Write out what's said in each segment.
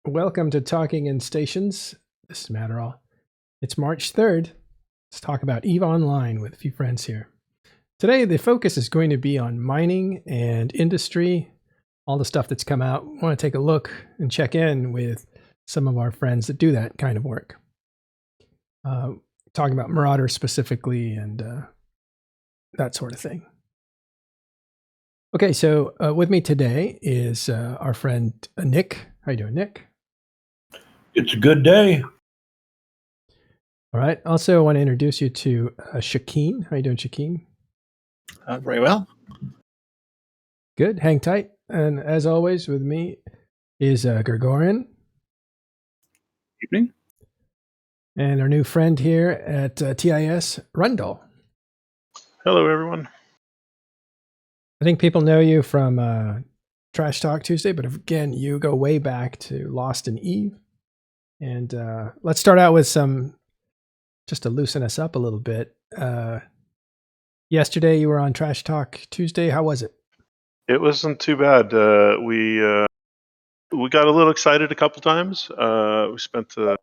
Welcome to Talking in Stations. This is Matterall. It's March 3rd. Let's talk about EVE Online with a few friends here. Today, the focus is going to be on mining and industry, all the stuff that's come out. I want to take a look and check in with some of our friends that do that kind of work. Talking about Marauder specifically and that sort of thing. Okay, so with me today is our friend Nick. How you doing, Nick? It's a good day. All right. Also, I want to introduce you to Shikin'e. How you doing, Shikin'e? Very well. Good. Hang tight. And as always, with me is Gregorian. Evening. And our new friend here at TIS, Rundle. Hello, everyone. I think people know you from Trash Talk Tuesday, but again, you go way back to Lost in Eve. And let's start out with some, just to loosen us up a little bit. Yesterday you were on Trash Talk Tuesday. How was it? It wasn't too bad. We got a little excited a couple times. We spent a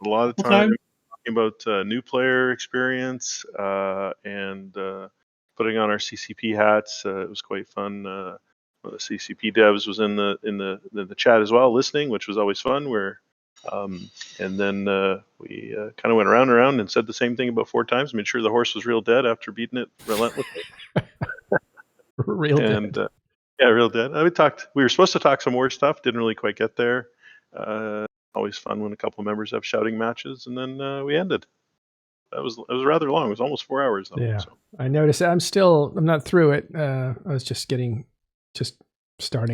lot of time talking about new player experience and putting on our CCP hats. It was quite fun. The CCP devs was in the chat as well, listening, which was always fun. And then we kind of went around and around and said the same thing about 4 times. Made sure the horse was real dead after beating it relentlessly. Real dead. Yeah, real dead. We were supposed to talk some more stuff. Didn't really quite get there. Always fun when a couple of members have shouting matches, and then we ended. It was rather long. It was almost 4 hours though. Yeah, so. I noticed. I'm not through it. I was just starting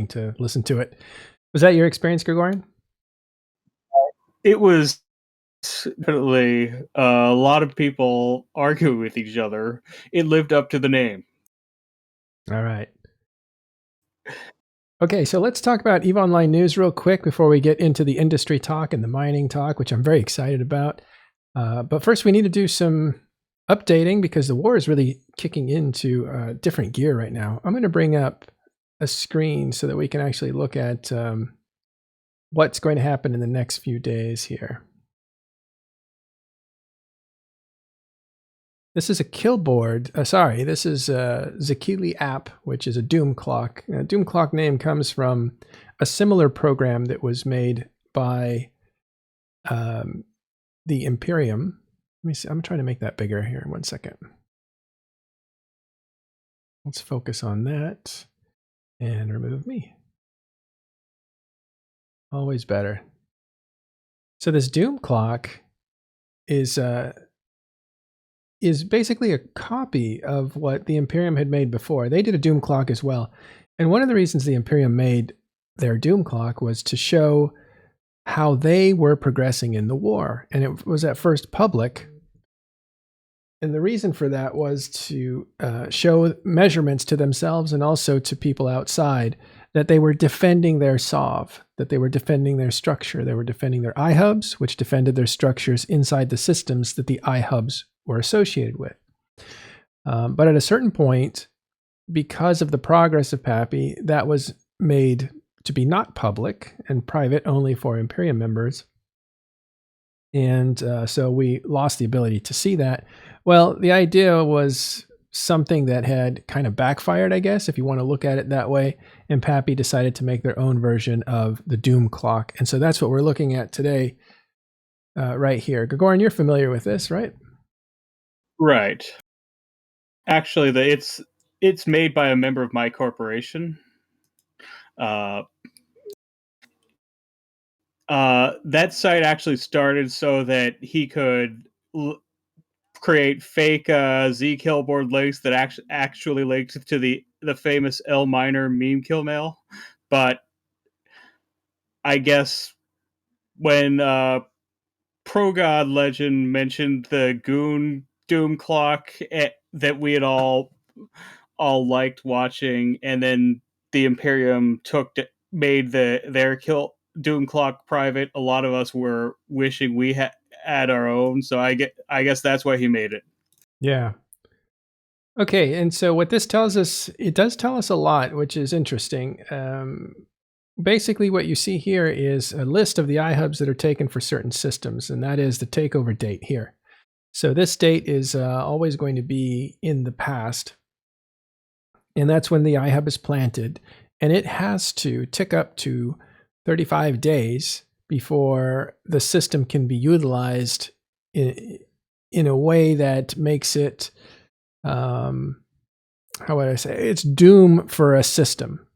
to listen to it. Was that your experience, Gregorian? It was definitely a lot of people argue with each other. It lived up to the name. All right. Okay, so let's talk about EVE Online news real quick before we get into the industry talk and the mining talk, which I'm very excited about. But first, we need to do some updating because the war is really kicking into different gear right now. I'm going to bring up a screen so that we can actually look at what's going to happen in the next few days here. This is a kill board. This is a Shikin'e app, which is a doom clock. Doom clock name comes from a similar program that was made by the Imperium. Let me see. I'm trying to make that bigger here. 1 second. Let's focus on that and remove me. Always better. So this doom clock is basically a copy of what the Imperium had made before. They did a doom clock as well. And one of the reasons the Imperium made their doom clock was to show how they were progressing in the war. And it was at first public. And the reason for that was to show measurements to themselves and also to people outside that they were defending their SOV, that they were defending their structure. They were defending their iHubs, which defended their structures inside the systems that the iHubs were associated with. But at a certain point, because of the progress of PAPI, that was made to be not public and private only for Imperium members. And so we lost the ability to see that. Well, the idea was something that had kind of backfired, I guess, if you want to look at it that way. And PAPI decided to make their own version of the Doom Clock. And so that's what we're looking at today, right here. Gregorian, you're familiar with this, right? Right. Actually, it's made by a member of my corporation. That site actually started so that he could create fake Z kill board links that actually linked to the famous L Miner meme kill mail. But I guess when Pro God Legend mentioned the Goon Doom Clock that we had all liked watching, and then the Imperium made their kill Doom Clock private, a lot of us were wishing we had our own. So I guess that's why he made it. Yeah. Okay, and so what this tells us, it does tell us a lot, which is interesting. basically what you see here is a list of the iHubs that are taken for certain systems, and that is the takeover date here. So this date is always going to be in the past, and that's when the iHub is planted, and it has to tick up to 35 days before the system can be utilized in a way that makes it, how would I say, it's doom for a system.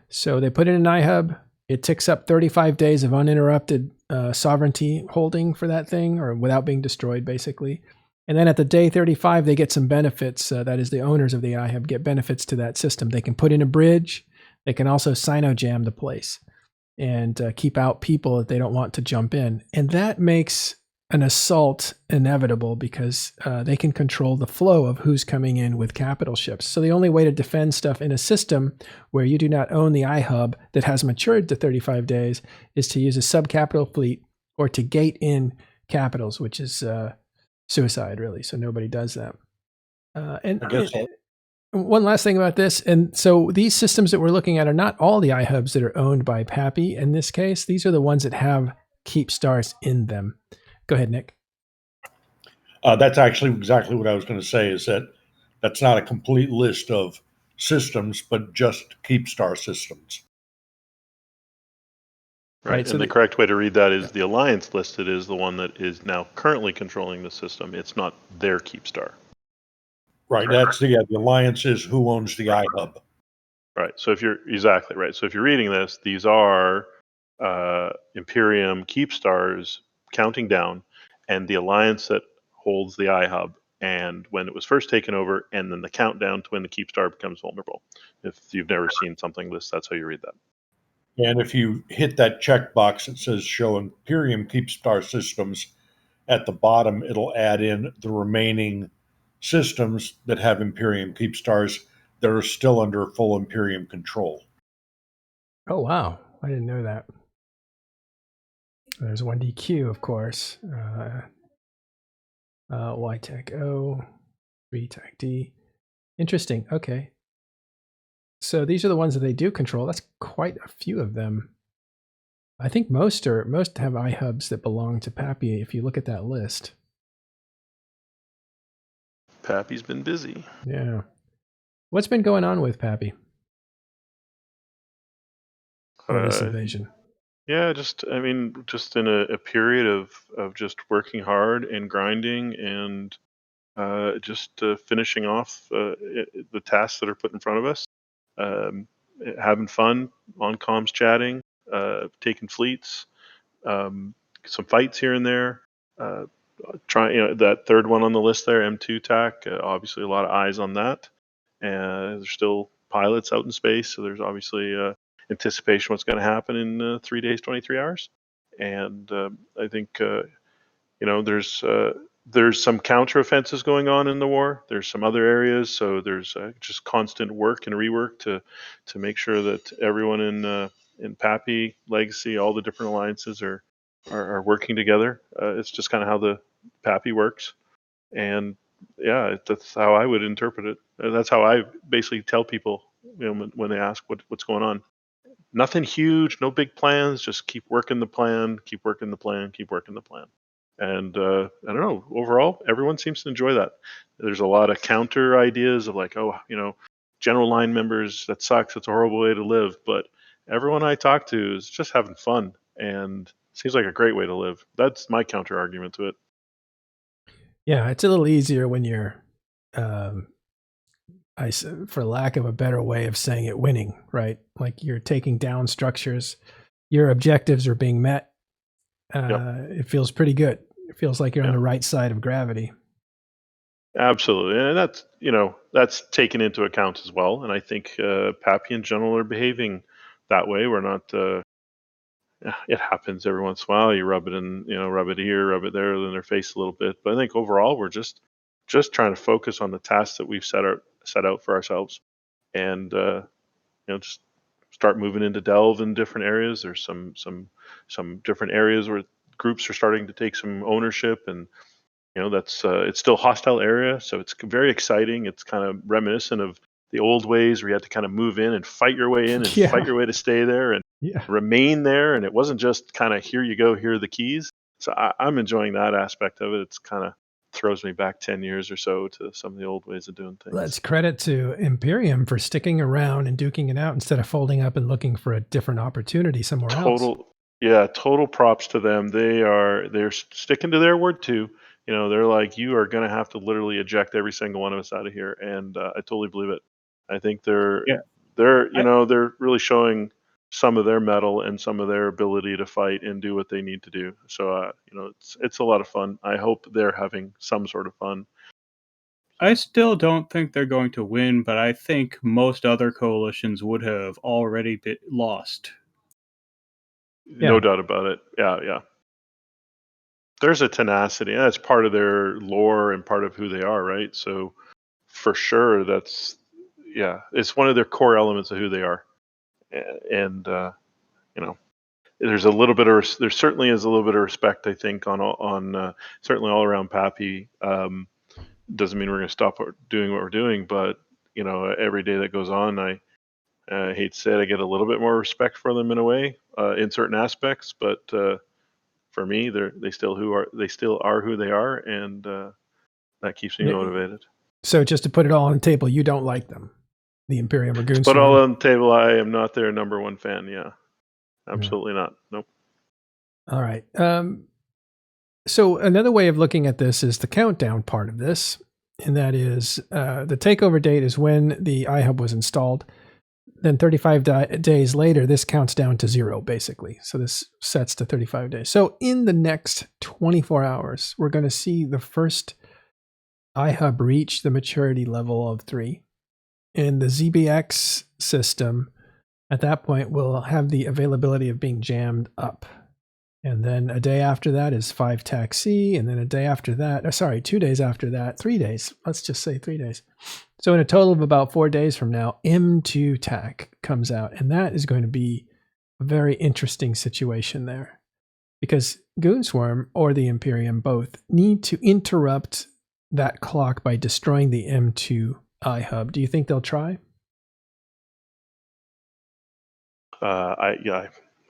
So they put in an iHub, it ticks up 35 days of uninterrupted sovereignty holding for that thing, or without being destroyed, basically. And then at the day 35, they get some benefits. That is, the owners of the iHub get benefits to that system. They can put in a bridge. They can also sino-jam the place and keep out people that they don't want to jump in. And that makes an assault inevitable because they can control the flow of who's coming in with capital ships. So the only way to defend stuff in a system where you do not own the iHub that has matured to 35 days is to use a sub-capital fleet or to gate in capitals, which is suicide, really. So nobody does that. And one last thing about this. And so these systems that we're looking at are not all the iHubs that are owned by Pappy in this case. These are the ones that have keep stars in them. Go ahead, Nick. That's actually exactly what I was going to say, is that that's not a complete list of systems, but just keep star systems. Right. So and the correct way to read that is the alliance listed is the one that is now currently controlling the system. It's not their keep star. Right. That's the alliance is who owns the iHub. Right. So if you're exactly right. So if you're reading this, these are Imperium keep stars counting down, and the alliance that holds the iHub, and when it was first taken over, and then the countdown to when the keep star becomes vulnerable. If you've never seen something like this, that's how you read that. And if you hit that checkbox that says show Imperium keep star systems at the bottom, it'll add in the remaining systems that have Imperium keep stars that are still under full Imperium control. Oh, wow. I didn't know that. There's 1DQ, of course. Y-Tech O, 3-Tech D. Interesting. Okay. So these are the ones that they do control. That's quite a few of them. I think most have iHubs that belong to Pappy if you look at that list. Pappy's been busy. Yeah. What's been going on with Pappy? For this invasion? Yeah, just in a period of just working hard and grinding and just finishing off the tasks that are put in front of us. Having fun on comms, chatting, taking fleets, some fights here and there. Trying, that third one on the list there, M2 TAC. Obviously, a lot of eyes on that. And there's still pilots out in space, so there's obviously anticipation what's going to happen in 3 days, 23 hours. And I think there's some counteroffensives going on in the war. There's some other areas, so there's just constant work and rework to make sure that everyone in Pappy Legacy, all the different alliances are working together. It's just kind of how the Pappy works, and yeah, that's how I would interpret it. That's how I basically tell people, when they ask what's going on. Nothing huge, no big plans. Just keep working the plan, keep working the plan, keep working the plan. And I don't know. Overall, everyone seems to enjoy that. There's a lot of counter ideas of like, general line members, that sucks. It's a horrible way to live. But everyone I talk to is just having fun, and seems like a great way to live. That's my counter argument to it. Yeah, it's a little easier when you're, for lack of a better way of saying it, winning, right? Like you're taking down structures, your objectives are being met. It feels pretty good. It feels like you're on the right side of gravity. Absolutely, and that's taken into account as well. And I think Pappy in general are behaving that way. We're not. It happens every once in a while. You rub it here, rub it there, in their face a little bit. But I think overall, we're just trying to focus on the tasks that we've set out for ourselves, and just start moving into delve in different areas. There's some different areas where groups are starting to take some ownership, and that's it's still a hostile area, so it's very exciting. It's kind of reminiscent of the old ways where you had to kind of move in and fight your way in and fight your way to stay there. And remain there, and it wasn't just kind of here you go, here are the keys. So I'm enjoying that aspect of it. It's kind of throws me back 10 years or so to some of the old ways of doing things. Let's credit to Imperium for sticking around and duking it out instead of folding up and looking for a different opportunity somewhere else. Total props to them. They're sticking to their word too. They're like, you are going to have to literally eject every single one of us out of here, and I totally believe it. I think they're really showing some of their mettle and some of their ability to fight and do what they need to do. So it's a lot of fun. I hope they're having some sort of fun. I still don't think they're going to win, but I think most other coalitions would have already been lost. No doubt about it. Yeah. There's a tenacity. That's part of their lore and part of who they are, right? So for sure, it's one of their core elements of who they are. And there's there certainly is a little bit of respect, I think, on certainly all around Pappy. Doesn't mean we're going to stop doing what we're doing, but every day that goes on, I hate to say it, I get a little bit more respect for them in a way, in certain aspects. But for me, they still are who they are, and that keeps me motivated. So just to put it all on the table, you don't like them, the Imperium or Goonswarm? Put all on the table, I am not their number one fan. Yeah, absolutely not. Nope. All right. So another way of looking at this is the countdown part of this, and that is the takeover date is when the iHub was installed. Then 35 days later, this counts down to 0, basically. So this sets to 35 days. So in the next 24 hours, we're going to see the first iHub reach the maturity level of 3. And the ZBX system, at that point, will have the availability of being jammed up. And then a day after that is 5 TAC C, and then a day after that, 2 days after that, 3 days. Let's just say 3 days. So in a total of about 4 days from now, M2 TAC comes out, and that is going to be a very interesting situation there. Because Goonswarm or the Imperium both need to interrupt that clock by destroying the M2 iHub. Do you think they'll try?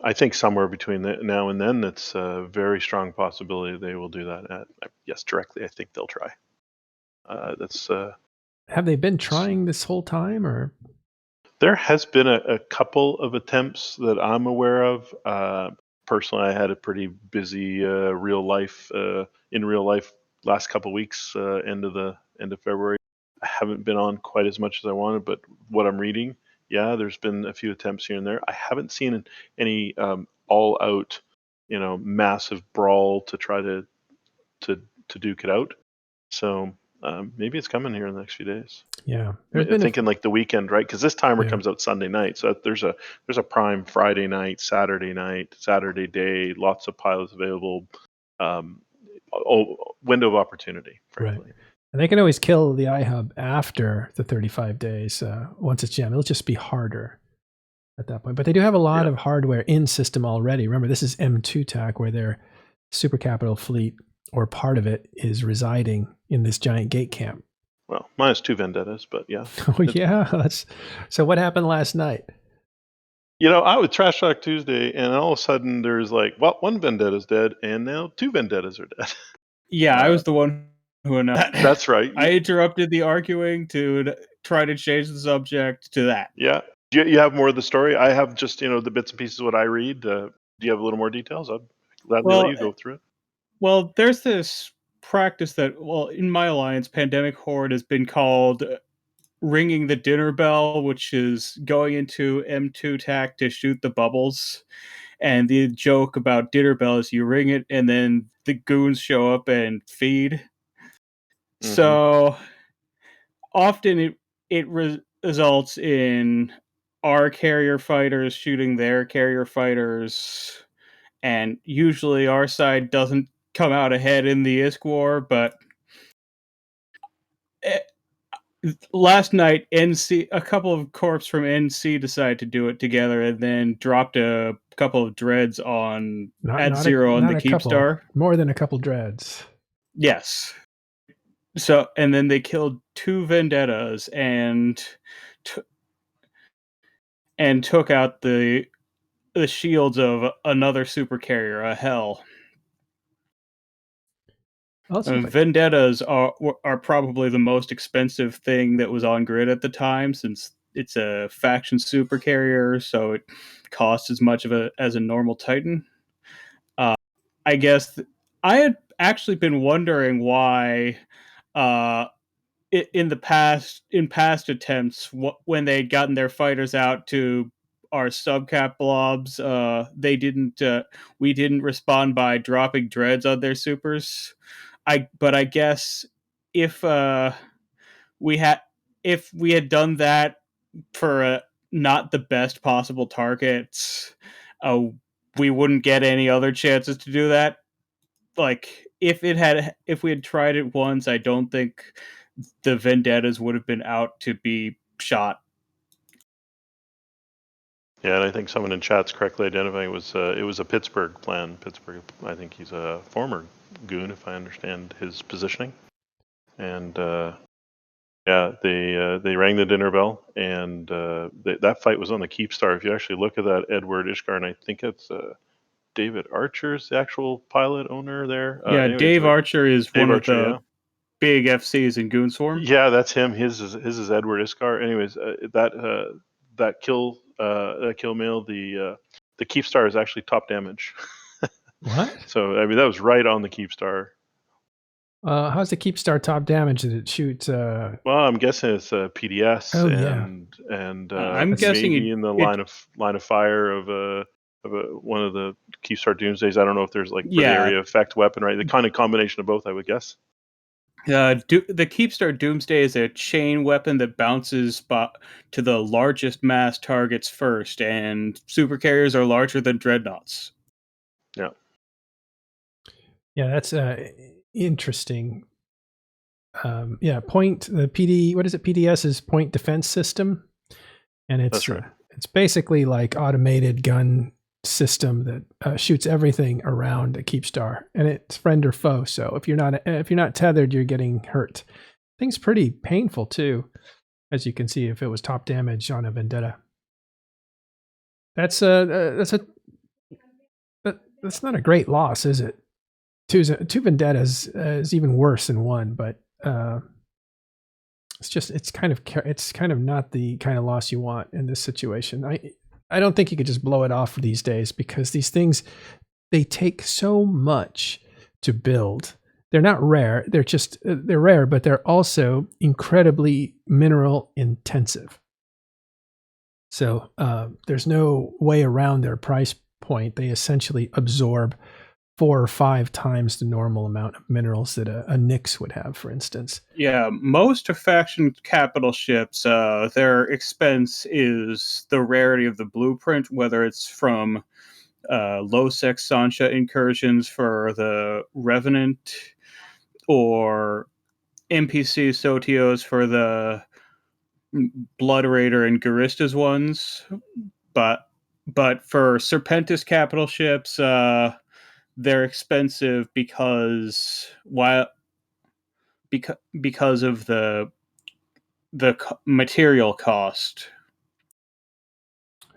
I think somewhere between now and then, it's a very strong possibility they will do that. Yes, directly, I think they'll try. Have they been trying this whole time, or? There has been a couple of attempts that I'm aware of. Personally, I had a pretty busy in real life last couple of weeks, end of February. I haven't been on quite as much as I wanted, but what I'm reading, there's been a few attempts here and there. I haven't seen any all out, massive brawl to try to duke it out. So maybe it's coming here in the next few days. Yeah, thinking like the weekend, right? Because this timer comes out Sunday night, so there's a prime Friday night, Saturday day, lots of pilots available, window of opportunity, frankly. Right. And they can always kill the iHub after the 35 days. Once it's jammed, it'll just be harder at that point. But they do have a lot of hardware in system already. Remember, this is M2 TAC, where their super capital fleet, or part of it, is residing in this giant gate camp. Well, minus 2 vendettas, but yeah. Oh, yeah. So what happened last night? I would Trash Talk Tuesday, and all of a sudden there's like, well, 1 vendetta's dead, and now 2 vendettas are dead. Yeah, I was the one who announced. That's right. I interrupted the arguing to try to change the subject to that. Yeah. Do you have more of the story? I have just, the bits and pieces of what I read. Do you have a little more details? I'd gladly let you go through it. Well, there's this practice that, in my alliance, Pandemic Horde has been called ringing the dinner bell, which is going into M2 TAC to shoot the bubbles. And the joke about dinner bell is you ring it and then the goons show up and feed. Mm-hmm. So often it results in our carrier fighters shooting their carrier fighters, and usually our side doesn't come out ahead in the ISK war, but last night, a couple of corps from NC decided to do it together, and then dropped a couple of dreads at 0 on the Keepstar. More than a couple dreads. Yes. So, and then they killed 2 vendettas and took out the the shields of another super carrier, a Hell. Vendettas are probably the most expensive thing that was on grid at the time, since it's a faction super carrier, so it costs as much as a normal Titan. I guess I had actually been wondering why, in past attempts, when they'd gotten their fighters out to our subcap blobs, we didn't respond by dropping dreads on their supers. But I guess if we had if we had done that for not the best possible targets, uh, we wouldn't get any other chances to do that. Like if we had tried it once, I don't think the Vendettas would have been out to be shot. Yeah, and I think someone in chat's correctly identifying it was a Pittsburgh plan. Pittsburgh, I think he's a former goon, if I understand his positioning. And yeah, they rang the dinner bell, and that fight was on the Keepstar. If you actually look at that, Edward Ishgar, and I think it's David Archer's the actual pilot owner there. Yeah, Dave Archer is one of the big FCs in Goonswarm. Yeah, that's him. His is Edward Ishgar. Anyways, that kill mail, the Keepstar is actually top damage. What? So I mean that was right on the Keepstar. How's the Keepstar top damage? Did it shoot? Well, I'm guessing it's a PDS. Oh, and I'm guessing maybe in the line of fire of one of the Keepstar Doomsdays. I don't know if there's like area effect weapon, right? The kind of combination of both, I would guess. The Keepstar Doomsday is a chain weapon that bounces to the largest mass targets first, and super carriers are larger than dreadnoughts. Yeah. Yeah, that's interesting. The PD, what is it? PDS is Point Defense System, and it's right. It's basically like automated gun system that shoots everything around a Keepstar, and it's friend or foe. So if you're not tethered, you're getting hurt. Thing's pretty painful too, as you can see if it was top damage on a Vendetta. That's not a great loss, is it? Two Vendettas is even worse than one, but it's kind of not the kind of loss you want in this situation. I don't think you could just blow it off these days, because these things, they take so much to build. They're not rare. They're rare, but they're also incredibly mineral intensive. So there's no way around their price point. They essentially absorb 4 or 5 times the normal amount of minerals that a Nyx would have, for instance. Yeah, most of faction capital ships, their expense is the rarity of the blueprint, whether it's from low-sec Sancha incursions for the Revenant, or NPC Sotios for the Blood Raider and Garistas ones. But for Serpentis capital ships, they're expensive because of the material cost.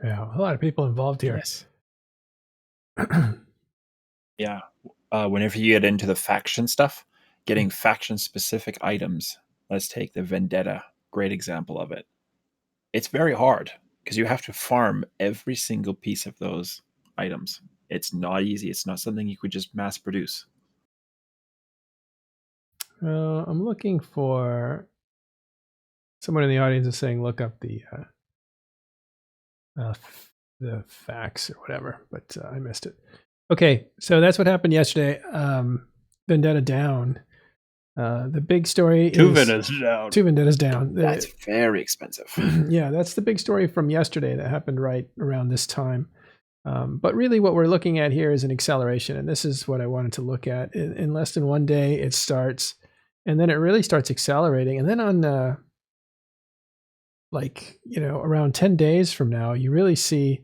Yeah, a lot of people involved here. Yes. Yeah. Whenever you get into the faction stuff, getting faction-specific items, let's take the Vendetta, great example of it. It's very hard, because you have to farm every single piece of those items. It's not easy. It's not something you could just mass produce. I'm looking for someone in the audience is saying look up the facts or whatever, but I missed it. Okay, so that's what happened yesterday. Vendetta down. The big story Two Vendettas down. That's very expensive. Yeah, that's the big story from yesterday that happened right around this time. But really what we're looking at here is an acceleration, and this is what I wanted to look at. In less than 1 day, it starts, and then it really starts accelerating. And then on around 10 days from now, you really see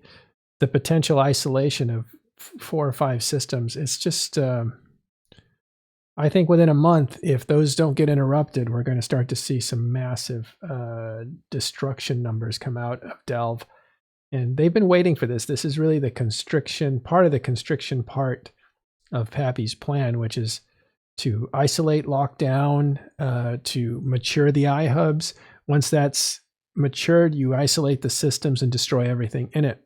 the potential isolation of 4 or 5 systems. It's just, I think within a month, if those don't get interrupted, we're going to start to see some massive destruction numbers come out of Delve. And they've been waiting for this. This is really the constriction part of Pappy's plan, which is to isolate, lock down, to mature the iHubs. Once that's matured, you isolate the systems and destroy everything in it.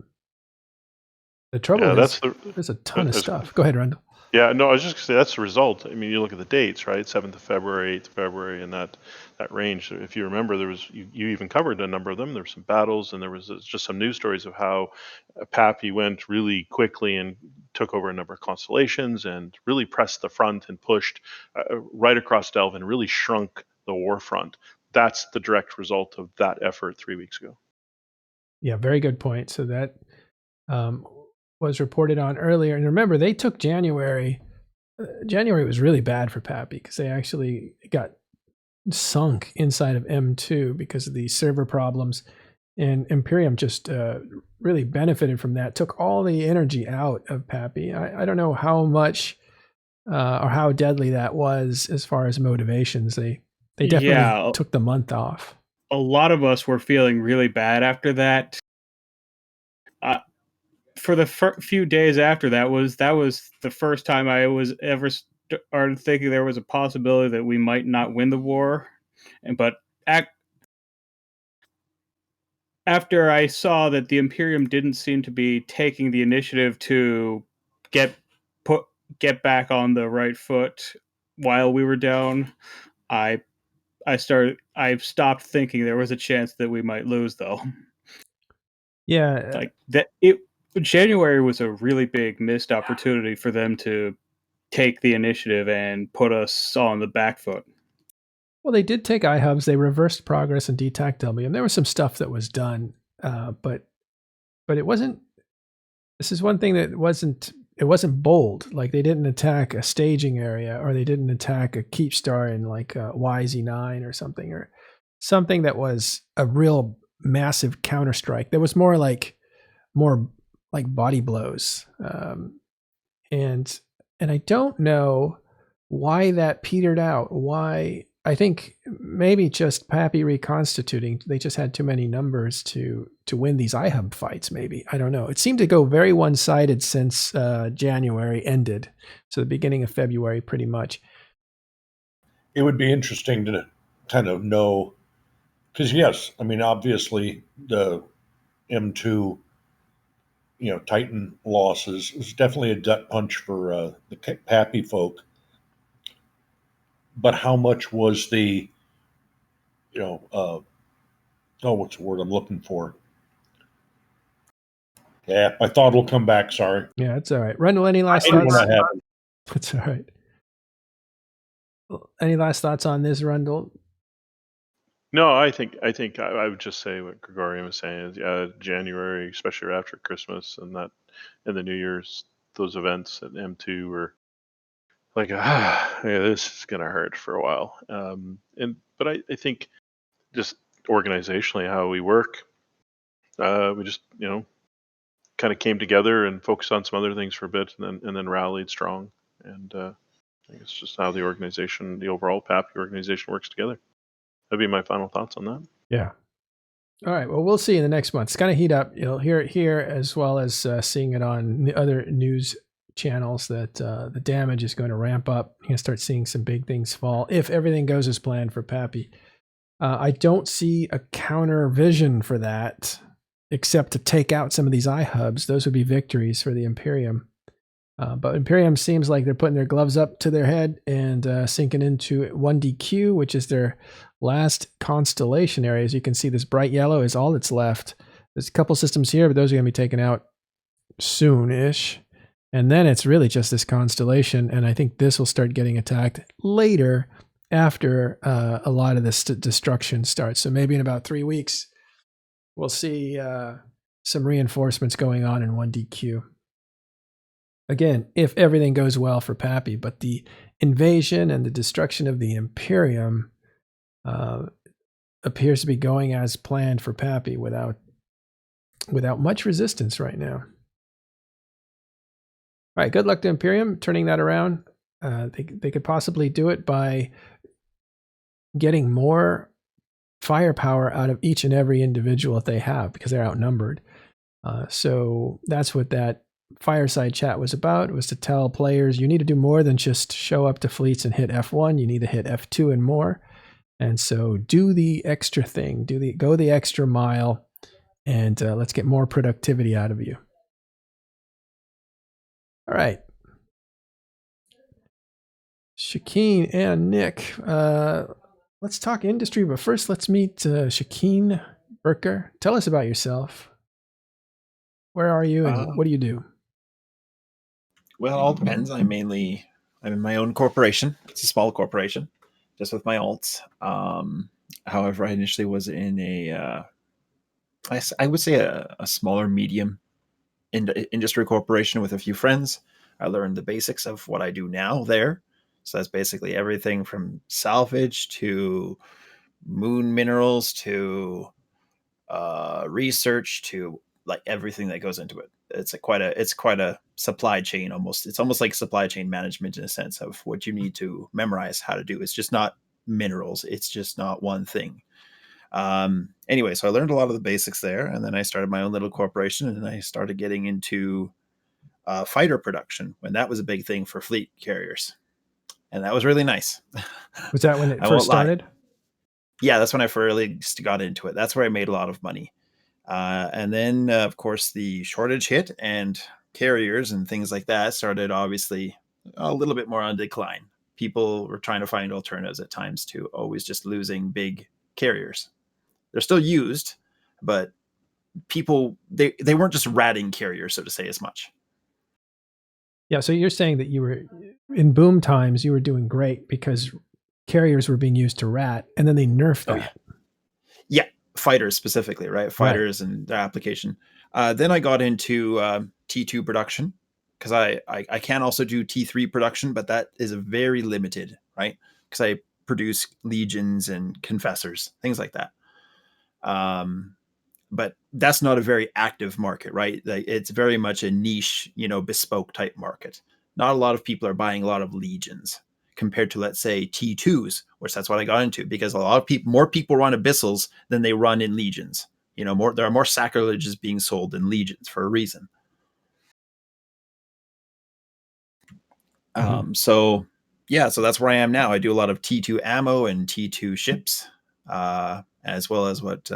The trouble is, there's a ton of stuff. Go ahead, Rundle. Yeah, no, I was just going to say that's the result. I mean, you look at the dates, right? 7th of February, 8th of February, and that range. If you remember, there was you even covered a number of them. There were some battles, and there was just some news stories of how Pappy went really quickly and took over a number of constellations and really pressed the front and pushed right across Delve and really shrunk the war front. That's the direct result of that effort 3 weeks ago. Yeah, very good point. So that was reported on earlier. And remember, they took January. January was really bad for Pappy because they actually got sunk inside of M2 because of the server problems. And Imperium just really benefited from that, took all the energy out of Pappy. I don't know how much or how deadly that was as far as motivations. They definitely took the month off. A lot of us were feeling really bad after that. For the few days after that was the first time I was ever started thinking there was a possibility that we might not win the war. But after I saw that the Imperium didn't seem to be taking the initiative to get back on the right foot while we were down, I stopped thinking there was a chance that we might lose, though. Yeah, like that. January was a really big missed opportunity for them to take the initiative and put us on the back foot. Well, they did take iHubs. They reversed progress and detacked W. And there was some stuff that was done, but it wasn't. This is one thing that wasn't. It wasn't bold. Like they didn't attack a staging area, or they didn't attack a keep star in like YZ9 or something that was a real massive counterstrike. That was more like body blows, and I don't know why that petered out. Why? I think maybe just Pappy reconstituting. They just had too many numbers to win these iHub fights. Maybe, I don't know. It seemed to go very one-sided since January ended, so the beginning of February, pretty much. It would be interesting to kind of know, because yes, I mean obviously the M2. Titan losses was definitely a gut punch for the Pappy folk. But how much was the, what's the word I'm looking for? Yeah, my thought will come back. Sorry. Yeah, it's all right. Rundle, any last thoughts? That's all right. Any last thoughts on this, Rundle? No, I think I would just say what Gregorian was saying is January, especially after Christmas and the New Year's, those events at M2 were like, this is gonna hurt for a while. But I think just organizationally how we work, we just kind of came together and focused on some other things for a bit, and then rallied strong. And I think it's just how the overall Pappy organization works together. That'd be my final thoughts on that. Yeah. All right. Well, we'll see in the next month. It's going to heat up. You'll hear it here as well as seeing it on the other news channels that the damage is going to ramp up. You're going to start seeing some big things fall if everything goes as planned for Pappy. I don't see a counter vision for that except to take out some of these iHubs. Those would be victories for the Imperium. But Imperium seems like they're putting their gloves up to their head and sinking into 1DQ, which is their last constellation area. As you can see, this bright yellow is all that's left. There's a couple systems here, but those are going to be taken out soon-ish. And then it's really just this constellation, and I think this will start getting attacked later after a lot of this destruction starts. So maybe in about 3 weeks, we'll see some reinforcements going on in 1DQ. Again, if everything goes well for Pappy, but the invasion and the destruction of the Imperium appears to be going as planned for Pappy without much resistance right now. All right, good luck to Imperium turning that around. They could possibly do it by getting more firepower out of each and every individual that they have because they're outnumbered. So that's what that fireside chat was about, was to tell players you need to do more than just show up to fleets and hit F1. You need to hit F2 and more. And so do the extra thing, go the extra mile, and let's get more productivity out of you. All right. Shikin'e and Nick, let's talk industry, but first let's meet Shikin'e. Birker, tell us about yourself. Where are you and what do you do? Well, it all depends. I'm in my own corporation. It's a small corporation, just with my alts. However, I initially was in I would say a smaller medium industry corporation with a few friends. I learned the basics of what I do now there. So that's basically everything from salvage to moon minerals to research to like everything that goes into it. It's quite a supply chain almost. It's almost like supply chain management in a sense of what you need to memorize how to do. It's just not minerals. It's just not one thing. Anyway, so I learned a lot of the basics there, and then I started my own little corporation, and I started getting into fighter production when that was a big thing for fleet carriers, and that was really nice. Was that when it first started? Yeah, that's when I first got into it. That's where I made a lot of money. And then, of course, the shortage hit, and carriers and things like that started obviously a little bit more on decline. People were trying to find alternatives at times to always just losing big carriers. They're still used, but people, they weren't just ratting carriers, so to say, as much. Yeah, so you're saying that you were, in boom times, you were doing great because carriers were being used to rat, and then they nerfed that. Yeah, fighters specifically, right? Fighters and their application. Then I got into T2 production because I can also do T3 production, but that is very limited, right? Because I produce legions and confessors, things like that. But that's not a very active market, right? It's very much a niche, bespoke type market. Not a lot of people are buying a lot of legions compared to, let's say, T2s, which that's what I got into, because more people run abyssals than they run in legions. There are more sacrileges being sold than legions for a reason. Mm-hmm. So that's where I am now. I do a lot of T2 ammo and T2 ships, as well as what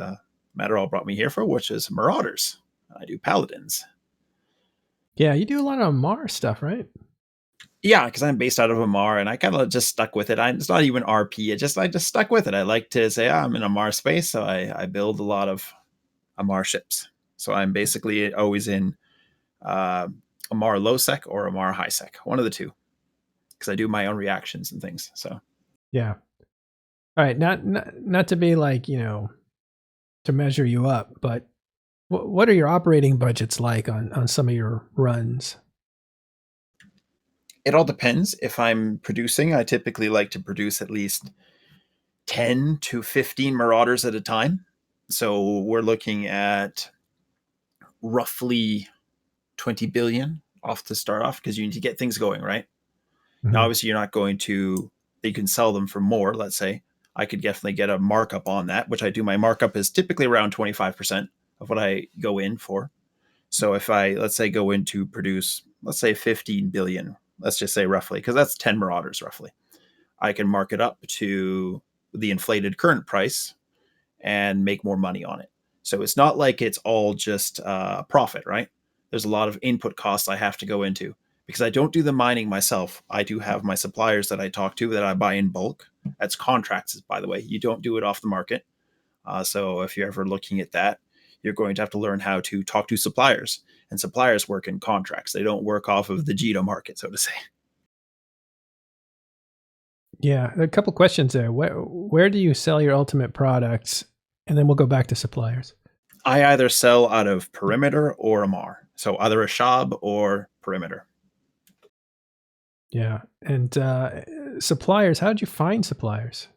Matterall brought me here for, which is Marauders. I do Paladins. Yeah, you do a lot of Mars stuff, right? Yeah, because I'm based out of Amar, and I kind of just stuck with it. It's not even RP. I just stuck with it. I like to say I'm in Amar space, so I build a lot of Amar ships. So I'm basically always in Amar low sec or Amar high sec, one of the two, because I do my own reactions and things. So yeah. All right, not to be like to measure you up, but what are your operating budgets like on some of your runs? It all depends. If I'm producing, I typically like to produce at least 10 to 15 Marauders at a time. So we're looking at roughly 20 billion off to start off, because you need to get things going, right? Mm-hmm. Now, obviously, you can sell them for more, let's say. I could definitely get a markup on that, which I do. My markup is typically around 25% of what I go in for. So if I, let's say, go in to produce, let's say 15 billion, let's just say roughly, because that's 10 Marauders roughly, I can mark it up to the inflated current price and make more money on it. So it's not like it's all just profit, right? There's a lot of input costs I have to go into, because I don't do the mining myself. I do have my suppliers that I talk to that I buy in bulk. That's contracts, by the way. You don't do it off the market. So if you're ever looking at that, you're going to have to learn how to talk to suppliers. And suppliers work in contracts. They don't work off of the Jito market, so to say. Yeah, a couple questions there. Where do you sell your ultimate products? And then we'll go back to suppliers. I either sell out of Perimeter or Amar. So either a Shab or Perimeter. Yeah. And suppliers, how did you find suppliers?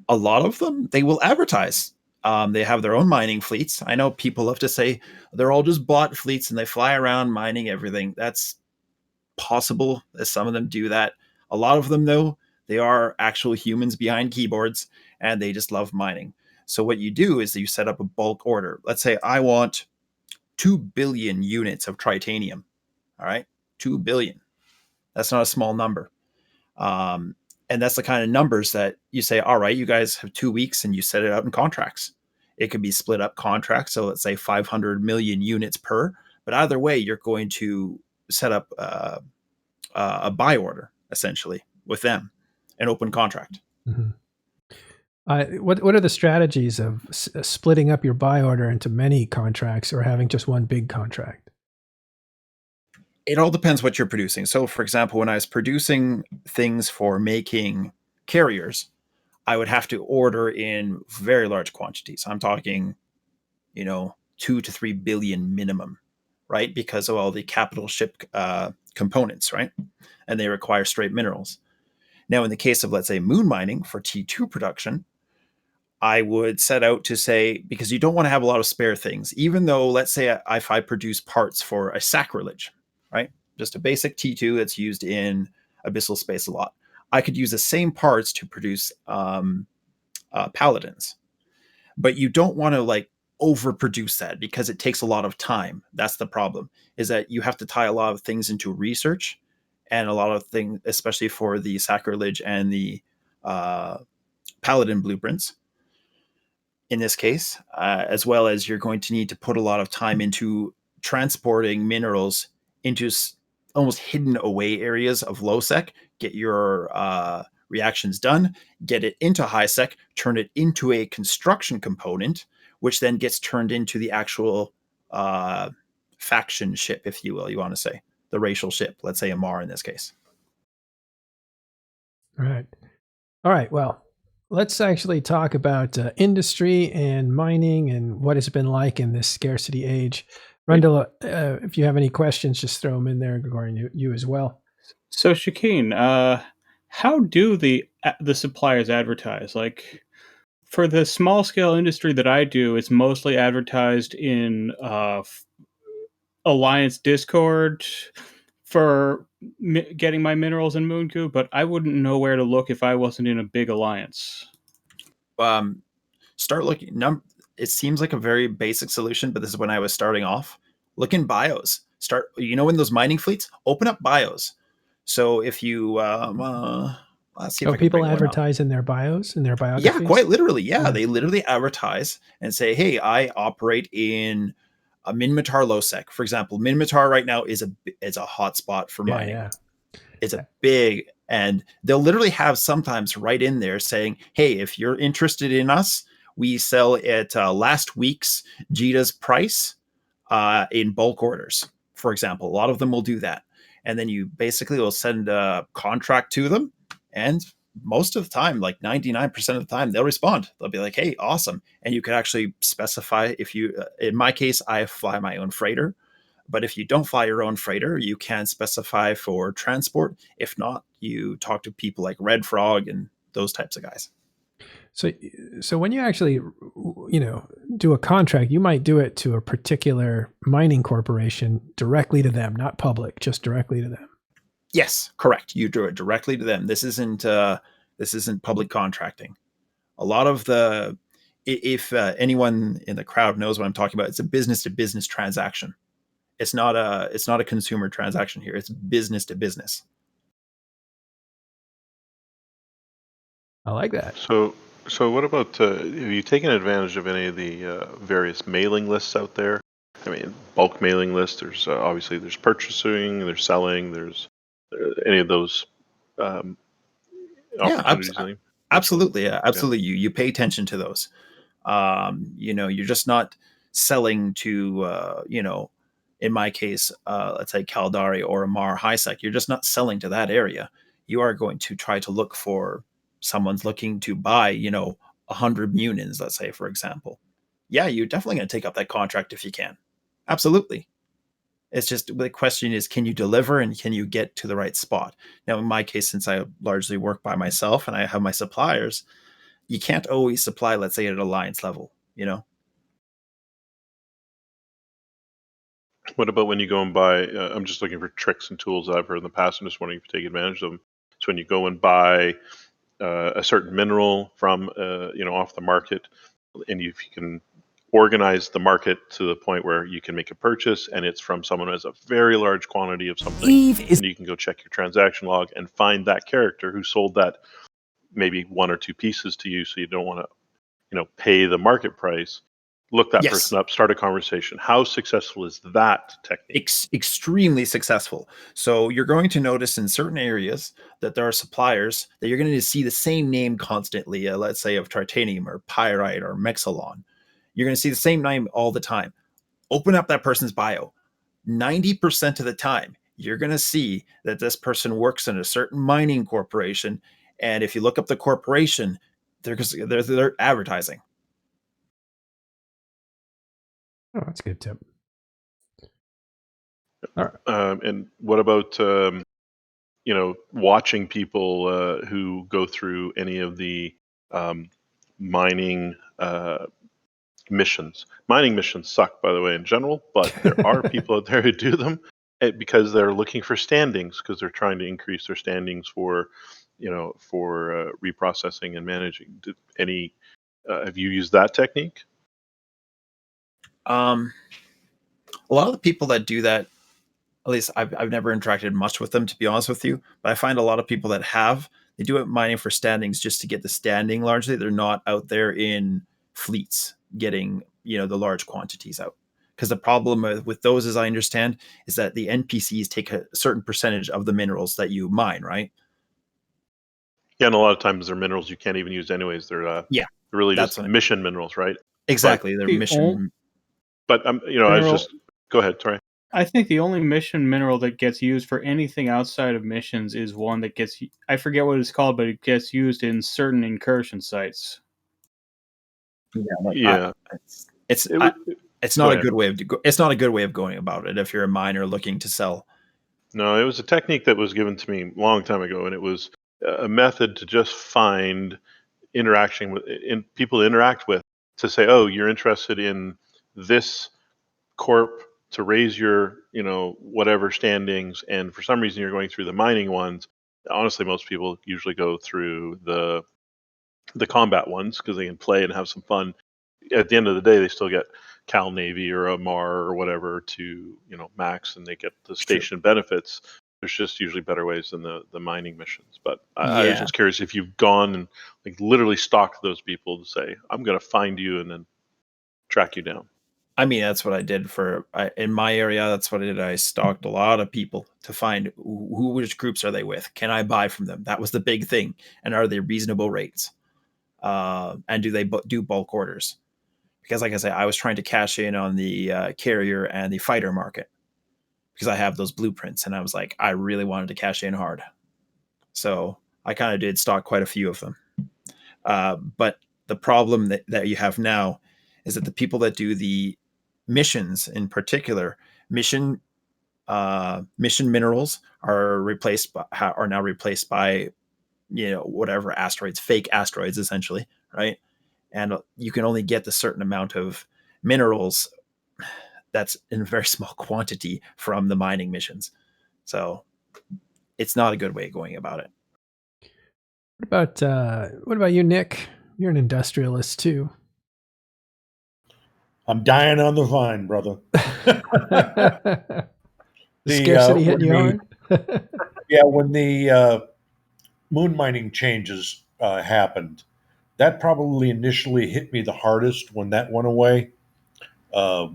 A lot of them, they will advertise. They have their own mining fleets. I know people love to say they're all just bot fleets and they fly around mining everything. That's possible, as some of them do that. A lot of them, though, they are actual humans behind keyboards and they just love mining. So what you do is you set up a bulk order. Let's say I want 2 billion units of tritanium. All right, 2 billion. That's not a small number. And that's the kind of numbers that you say, all right, you guys have 2 weeks and you set it out in contracts. It could be split up contracts. So let's say 500 million units per, but either way, you're going to set up a buy order essentially with them, an open contract. Mm-hmm. What are the strategies of splitting up your buy order into many contracts or having just one big contract? It all depends what you're producing. So, for example, when I was producing things for making carriers, I would have to order in very large quantities. I'm talking, 2 to 3 billion minimum, right? Because of all the capital ship components, right? And they require straight minerals. Now, in the case of, let's say, moon mining for T2 production, I would set out to say, because you don't want to have a lot of spare things, even though, let's say, if I produce parts for a sacrilege, right? Just a basic T2 that's used in abyssal space a lot. I could use the same parts to produce paladins, but you don't want to overproduce that because it takes a lot of time. That's the problem, is that you have to tie a lot of things into research and a lot of things, especially for the sacrilege and the paladin blueprints in this case, as well as you're going to need to put a lot of time into transporting minerals into almost hidden away areas of low sec, get your reactions done, get it into high sec, turn it into a construction component, which then gets turned into the actual faction ship, if you will, you want to say, the racial ship, let's say a Mar in this case. All right. Well, let's actually talk about industry and mining and what it's been like in this scarcity age. Rundle, if you have any questions, just throw them in there. Gregorian, you as well. So, Shikin'e, how do the suppliers advertise? Like, for the small scale industry that I do, it's mostly advertised in Alliance Discord for getting my minerals in Moonku, but I wouldn't know where to look if I wasn't in a big alliance. Start looking. It seems like a very basic solution, but this is when I was starting off. Look in bios. Start. In those mining fleets, open up bios. So if you, let's see if I can people bring one up. advertise in their bios, in their biographies. Yeah, quite literally. Yeah, they literally advertise and say, "Hey, I operate in a Minmatar Lowsec, for example. Minmatar right now is a hot spot for mining. Yeah. It's a big, and they'll literally have sometimes right in there saying, "Hey, if you're interested in us, we sell at last week's Jita's price in bulk orders." For example, a lot of them will do that, and then you basically will send a contract to them, and most of the time, like 99% of the time, they'll respond. They'll be like, "Hey, awesome!" And you can actually specify if you. In my case, I fly my own freighter. But if you don't fly your own freighter, you can specify for transport. If not, you talk to people like Red Frog and those types of guys. So when you actually, do a contract, you might do it to a particular mining corporation directly to them, not public, just directly to them. Yes, correct. You do it directly to them. This isn't public contracting. A lot of if anyone in the crowd knows what I'm talking about, it's a business to business transaction. It's not a consumer transaction here. It's business to business. I like that. So what about, have you taken advantage of any of the various mailing lists out there? I mean, bulk mailing lists, there's obviously there's purchasing, there's selling, there's any of those opportunities? Absolutely. Yeah, absolutely. Yeah. You pay attention to those. You're just not selling to, in my case, let's say Caldari or Amar Highsec, you're just not selling to that area. You are going to try to look for someone's looking to buy, 100 Munins, let's say, for example. Yeah, you're definitely going to take up that contract if you can. Absolutely. It's just the question is, can you deliver and can you get to the right spot? Now, in my case, since I largely work by myself and I have my suppliers, you can't always supply, let's say, at an alliance level, What about when you go and buy, I'm just looking for tricks and tools that I've heard in the past. I'm just wondering if you take advantage of them. So when you go and buy a certain mineral from, off the market, and if you can organize the market to the point where you can make a purchase and it's from someone who has a very large quantity of something, and you can go check your transaction log and find that character who sold that maybe 1 or 2 pieces to you, so you don't want to pay the market price. Look that person up, start a conversation. How successful is that technique? Extremely successful. So you're going to notice in certain areas that there are suppliers that you're going to see the same name constantly, let's say of titanium or pyrite or mexalon. You're going to see the same name all the time. Open up that person's bio. 90% of the time, you're going to see that this person works in a certain mining corporation. And if you look up the corporation, they're advertising. Oh, that's a good tip. All right. And what about watching people who go through any of the mining missions? Mining missions suck, by the way, in general, but there are people out there who do them because they're looking for standings, because they're trying to increase their standings for reprocessing and managing. Have you used that technique? A lot of the people that do that, at least I've never interacted much with them, to be honest with you, but I find a lot of people that they do it mining for standings just to get the standing largely. They're not out there in fleets getting, the large quantities out. Because the problem with those, as I understand, is that the NPCs take a certain percentage of the minerals that you mine, right? Yeah, and a lot of times they're minerals you can't even use anyways. They're really just mission minerals, right? Exactly, they're mission. But I was just go ahead. Sorry. I think the only mission mineral that gets used for anything outside of missions is one that gets, I forget what it's called, but it gets used in certain incursion sites. It's not a good way it's not a good way of going about it if you're a miner looking to sell. No, it was a technique that was given to me a long time ago, and it was a method to just find interaction with people to interact with, to say, oh, you're interested in this corp to raise your whatever standings, and for some reason you're going through the mining ones. Honestly, most people usually go through the combat ones because they can play and have some fun. At the end of the day, they still get Cal Navy or a MAR or whatever to max, and they get the station benefits. There's just usually better ways than the mining missions. But I was just curious if you've gone and literally stalked those people to say, I'm going to find you and then track you down. I mean, that's what I did in my area. That's what I did. I stalked a lot of people to find which groups are they with? Can I buy from them? That was the big thing. And are they reasonable rates? And do they do bulk orders? Because like I say, I was trying to cash in on the carrier and the fighter market because I have those blueprints, and I was like, I really wanted to cash in hard. So I kind of did stock quite a few of them. But the problem that you have now is that the people that do the missions, in particular, mission minerals are now replaced by whatever asteroids, fake asteroids, essentially, right? And you can only get the certain amount of minerals that's in a very small quantity from the mining missions. So it's not a good way of going about it. What about you, Nick? You're an industrialist too. I'm dying on the vine, brother. The scarcity hit you hard? Yeah, when the moon mining changes happened, that probably initially hit me the hardest when that went away. The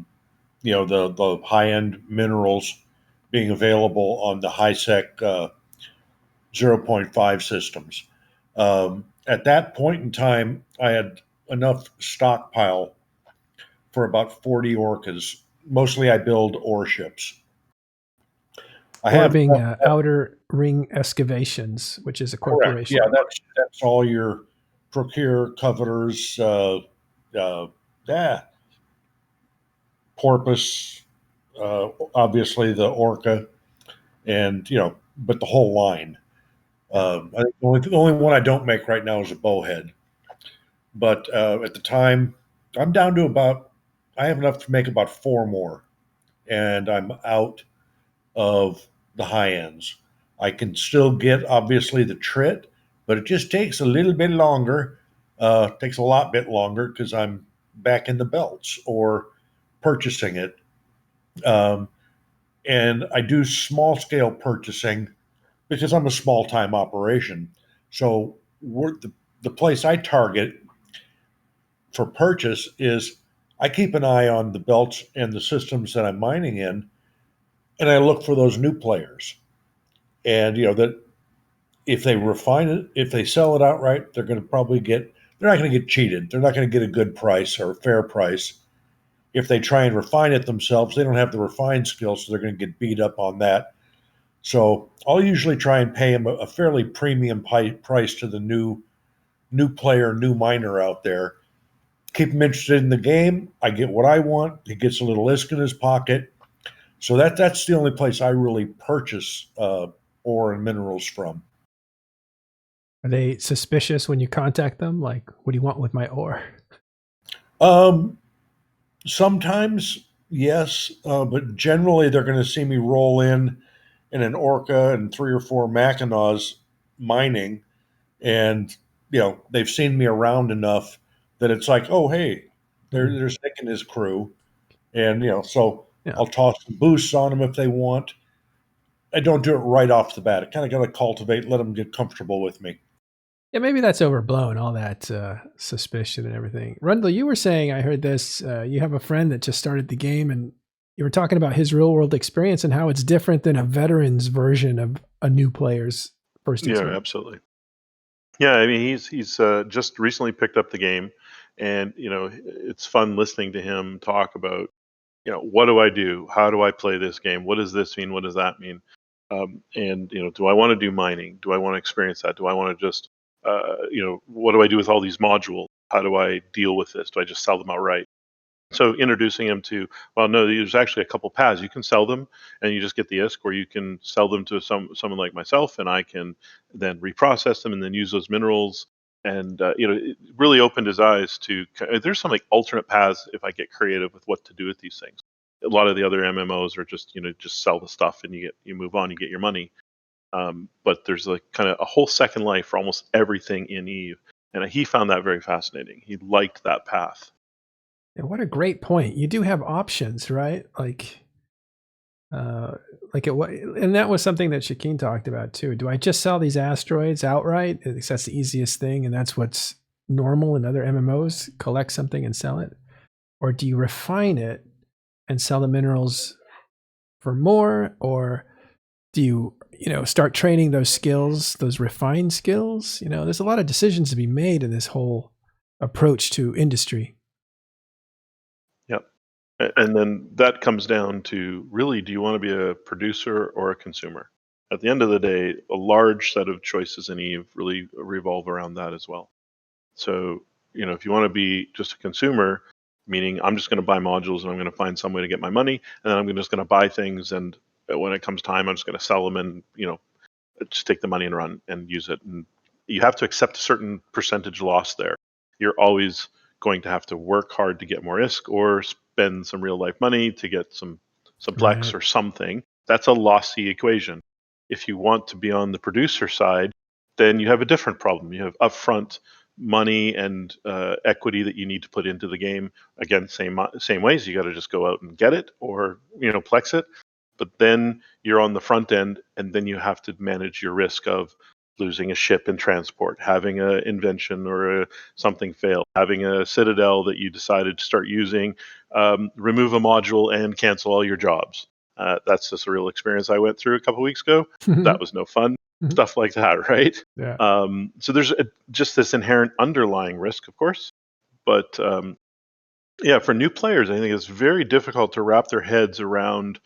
high-end minerals being available on the high-sec 0.5 systems. At that point in time, I had enough stockpile for about 40 orcas. Mostly I build ore ships. Outer Ring Excavations, which is a corporation. Correct. Yeah, that's all your procure, coveters, porpoise, obviously the orca, and but the whole line. I think the only one I don't make right now is a bowhead. But at the time, I'm down to I have enough to make about 4 more, and I'm out of the high ends. I can still get, obviously, the trit, but it just takes a little bit longer. Takes a lot bit longer because I'm back in the belts or purchasing it. And I do small scale purchasing because I'm a small time operation. So the place I target for purchase is I keep an eye on the belts and the systems that I'm mining in, and I look for those new players. And that if they refine it, if they sell it outright, they're going to probably they're not going to get cheated. They're not going to get a good price or a fair price. If they try and refine it themselves, they don't have the refined skills, so they're going to get beat up on that. So I'll usually try and pay them a fairly premium price to the new player, new miner out there. Keep him interested in the game. I get what I want. He gets a little ISK in his pocket. So that's the only place I really purchase ore and minerals from. Are they suspicious when you contact them? Like, what do you want with my ore? Sometimes, yes, but generally they're going to see me roll in an Orca and 3 or 4 Mackinaws mining, and they've seen me around enough that it's like, oh hey, there's Nick and his crew, and so Yeah. I'll toss some boosts on them if they want. I don't do it right off the bat. I kind of got to cultivate, let them get comfortable with me. Yeah, maybe that's overblown, all that suspicion and everything. Rundle, you were saying, I heard this, you have a friend that just started the game, and you were talking about his real world experience and how it's different than a veteran's version of a new player's first experience. Yeah, absolutely. Yeah, I mean, he's just recently picked up the game, and it's fun listening to him talk about, what do I do? How do I play this game? What does this mean? What does that mean? And do I want to do mining? Do I want to experience that? Do I want to just what do I do with all these modules? How do I deal with this? Do I just sell them outright? So introducing him to, well, no, there's actually a couple paths. You can sell them and you just get the ISK, or you can sell them to someone like myself, and I can then reprocess them and then use those minerals. And it really opened his eyes to, there's some like alternate paths if I get creative with what to do with these things. A lot of the other MMOs are just just sell the stuff and you move on, you get your money. But there's like kind of a whole second life for almost everything in Eve, and he found that very fascinating. He liked that path. And what a great point. You do have options, right? Like and that was something that Shikin'e talked about too. Do I just sell these asteroids outright? Because that's the easiest thing, and that's what's normal in other MMOs. Collect something and sell it, or do you refine it and sell the minerals for more, or do you start training those skills, those refined skills? There's a lot of decisions to be made in this whole approach to industry. Yep. And then that comes down to, really, do you want to be a producer or a consumer? At the end of the day, a large set of choices in Eve really revolve around that as well. So, if you want to be just a consumer, meaning I'm just going to buy modules and I'm going to find some way to get my money, and then I'm just going to buy things, and when it comes time, I'm just going to sell them and, just take the money and run and use it. And you have to accept a certain percentage loss there. You're always going to have to work hard to get more ISK or spend some real life money to get some plex Right. or something. That's a lossy equation. If you want to be on the producer side, then you have a different problem. You have upfront money and equity that you need to put into the game. Again, same ways. You got to just go out and get it, or plex it. But then you're on the front end, and then you have to manage your risk of losing a ship in transport, having an invention or something fail, having a citadel that you decided to start using, remove a module and cancel all your jobs. That's just a real experience I went through a couple of weeks ago. That was no fun. Stuff like that, right? Yeah. So there's just this inherent underlying risk, of course. But yeah, for new players, I think it's very difficult to wrap their heads around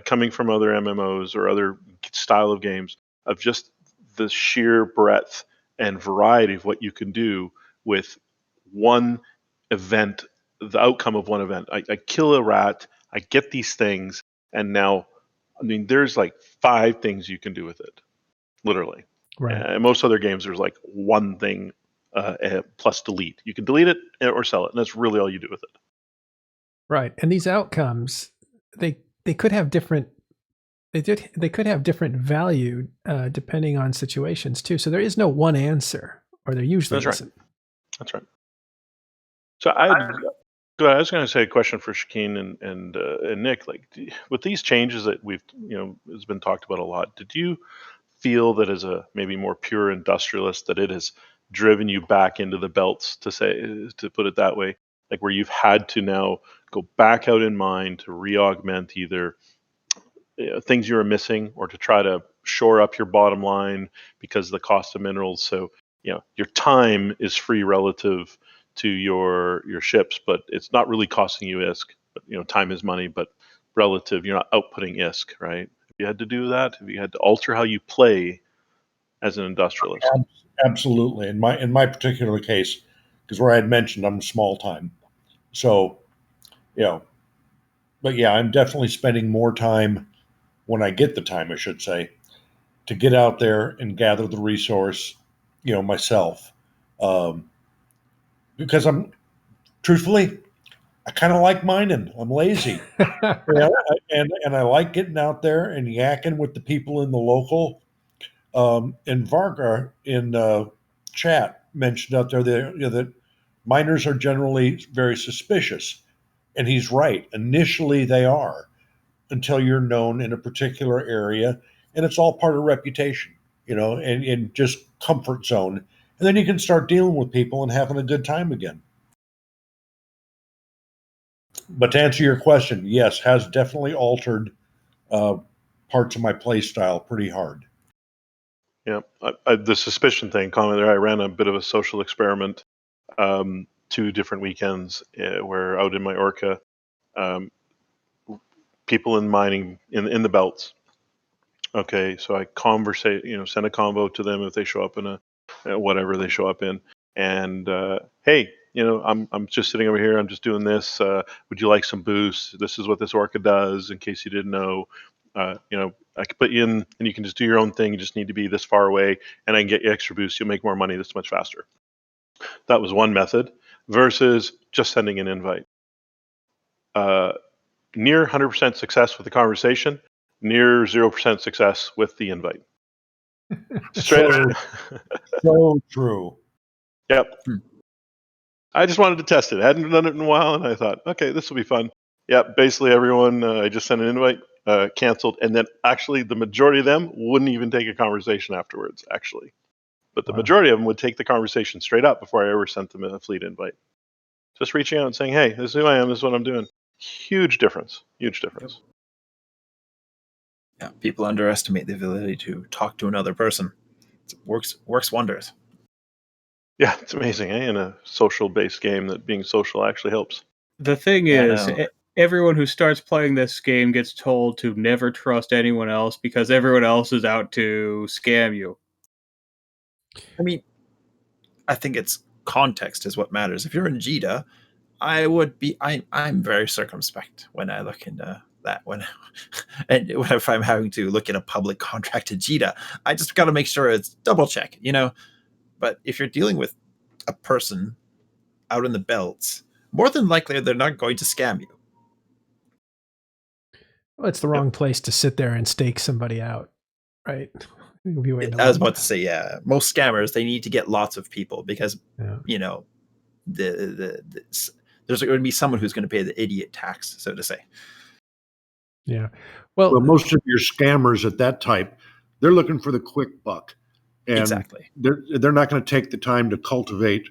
coming from other MMOs or other style of games, of just the sheer breadth and variety of what you can do with one event, the outcome of one event. I kill a rat, I get these things, and now, there's like 5 things you can do with it, literally. Right. In most other games, there's like one thing plus delete. You can delete it or sell it, and that's really all you do with it. Right. And these outcomes, they could have different they could have different value depending on situations too. So there is no one answer, or there usually That's right. isn't. That's right. So Good. I was going to say a question for Shakeen and Nick. Like, with these changes that we've, has been talked about a lot, did you feel that as a maybe more pure industrialist that it has driven you back into the belts, to put it that way, like where you've had to now go back out in mind to re-augment either things you were missing or to try to shore up your bottom line because of the cost of minerals. So your time is free relative to your ships, but it's not really costing you ISK. But time is money, but relative, you're not outputting ISK, right? If you had to do that, if you had to alter how you play as an industrialist. Absolutely. In my particular case, because where I had mentioned I'm small time, so but yeah, I'm definitely spending more time when I get the time, I should say, to get out there and gather the resource, myself, um, because I'm truthfully, I kind of like mining. I'm lazy, and I like getting out there and yakking with the people in the local. And Varga in chat mentioned out there that that miners are generally very suspicious, and he's right. Initially, they are until you're known in a particular area, and it's all part of reputation, and just comfort zone, and then you can start dealing with people and having a good time again. But to answer your question, yes, has definitely altered uh, parts of my play style pretty hard. Yeah, the suspicion thing, comment there. I ran a bit of a social experiment, 2 different weekends where out in my Orca, um, people in mining in the belts. Okay, so I send a convo to them if they show up in a whatever they show up in, and hey, I'm just sitting over here. I'm just doing this. Would you like some boost? This is what this Orca does. In case you didn't know, I could put you in, and you can just do your own thing. You just need to be this far away, and I can get you extra boost. You'll make more money this much faster. That was one method versus just sending an invite. Near 100% success with the conversation, near 0% success with the invite. Straight. So true. Yep. I just wanted to test it. I hadn't done it in a while, and I thought, okay, this will be fun. Yep. Basically, everyone I just sent an invite, canceled, and then actually the majority of them wouldn't even take a conversation afterwards. Actually, but the majority of them would take the conversation straight up before I ever sent them a fleet invite. Just reaching out and saying, hey, this is who I am. This is what I'm doing. Huge difference. Huge difference. Yeah, people underestimate the ability to talk to another person. It works wonders. Yeah, it's amazing, in a social-based game that being social actually helps. The thing Yeah, I is, know. everyone who starts playing this game gets told to never trust anyone else because everyone else is out to scam you. I mean, I think it's context is what matters. If you're in Jita, I'm very circumspect when I look into that and if I'm having to look at a public contract in Jita, I just got to make sure it's double check, But if you're dealing with a person out in the belts, more than likely they're not going to scam you. Well, it's the wrong place to sit there and stake somebody out, right? You'll be waiting a I was long about to time. say, yeah, most scammers, they need to get lots of people because, Yeah. there's going to be someone who's going to pay the idiot tax, so to say. Yeah. Well, Well, most of your scammers at that type, they're looking for the quick buck, and Exactly. they're not going to take the time to cultivate,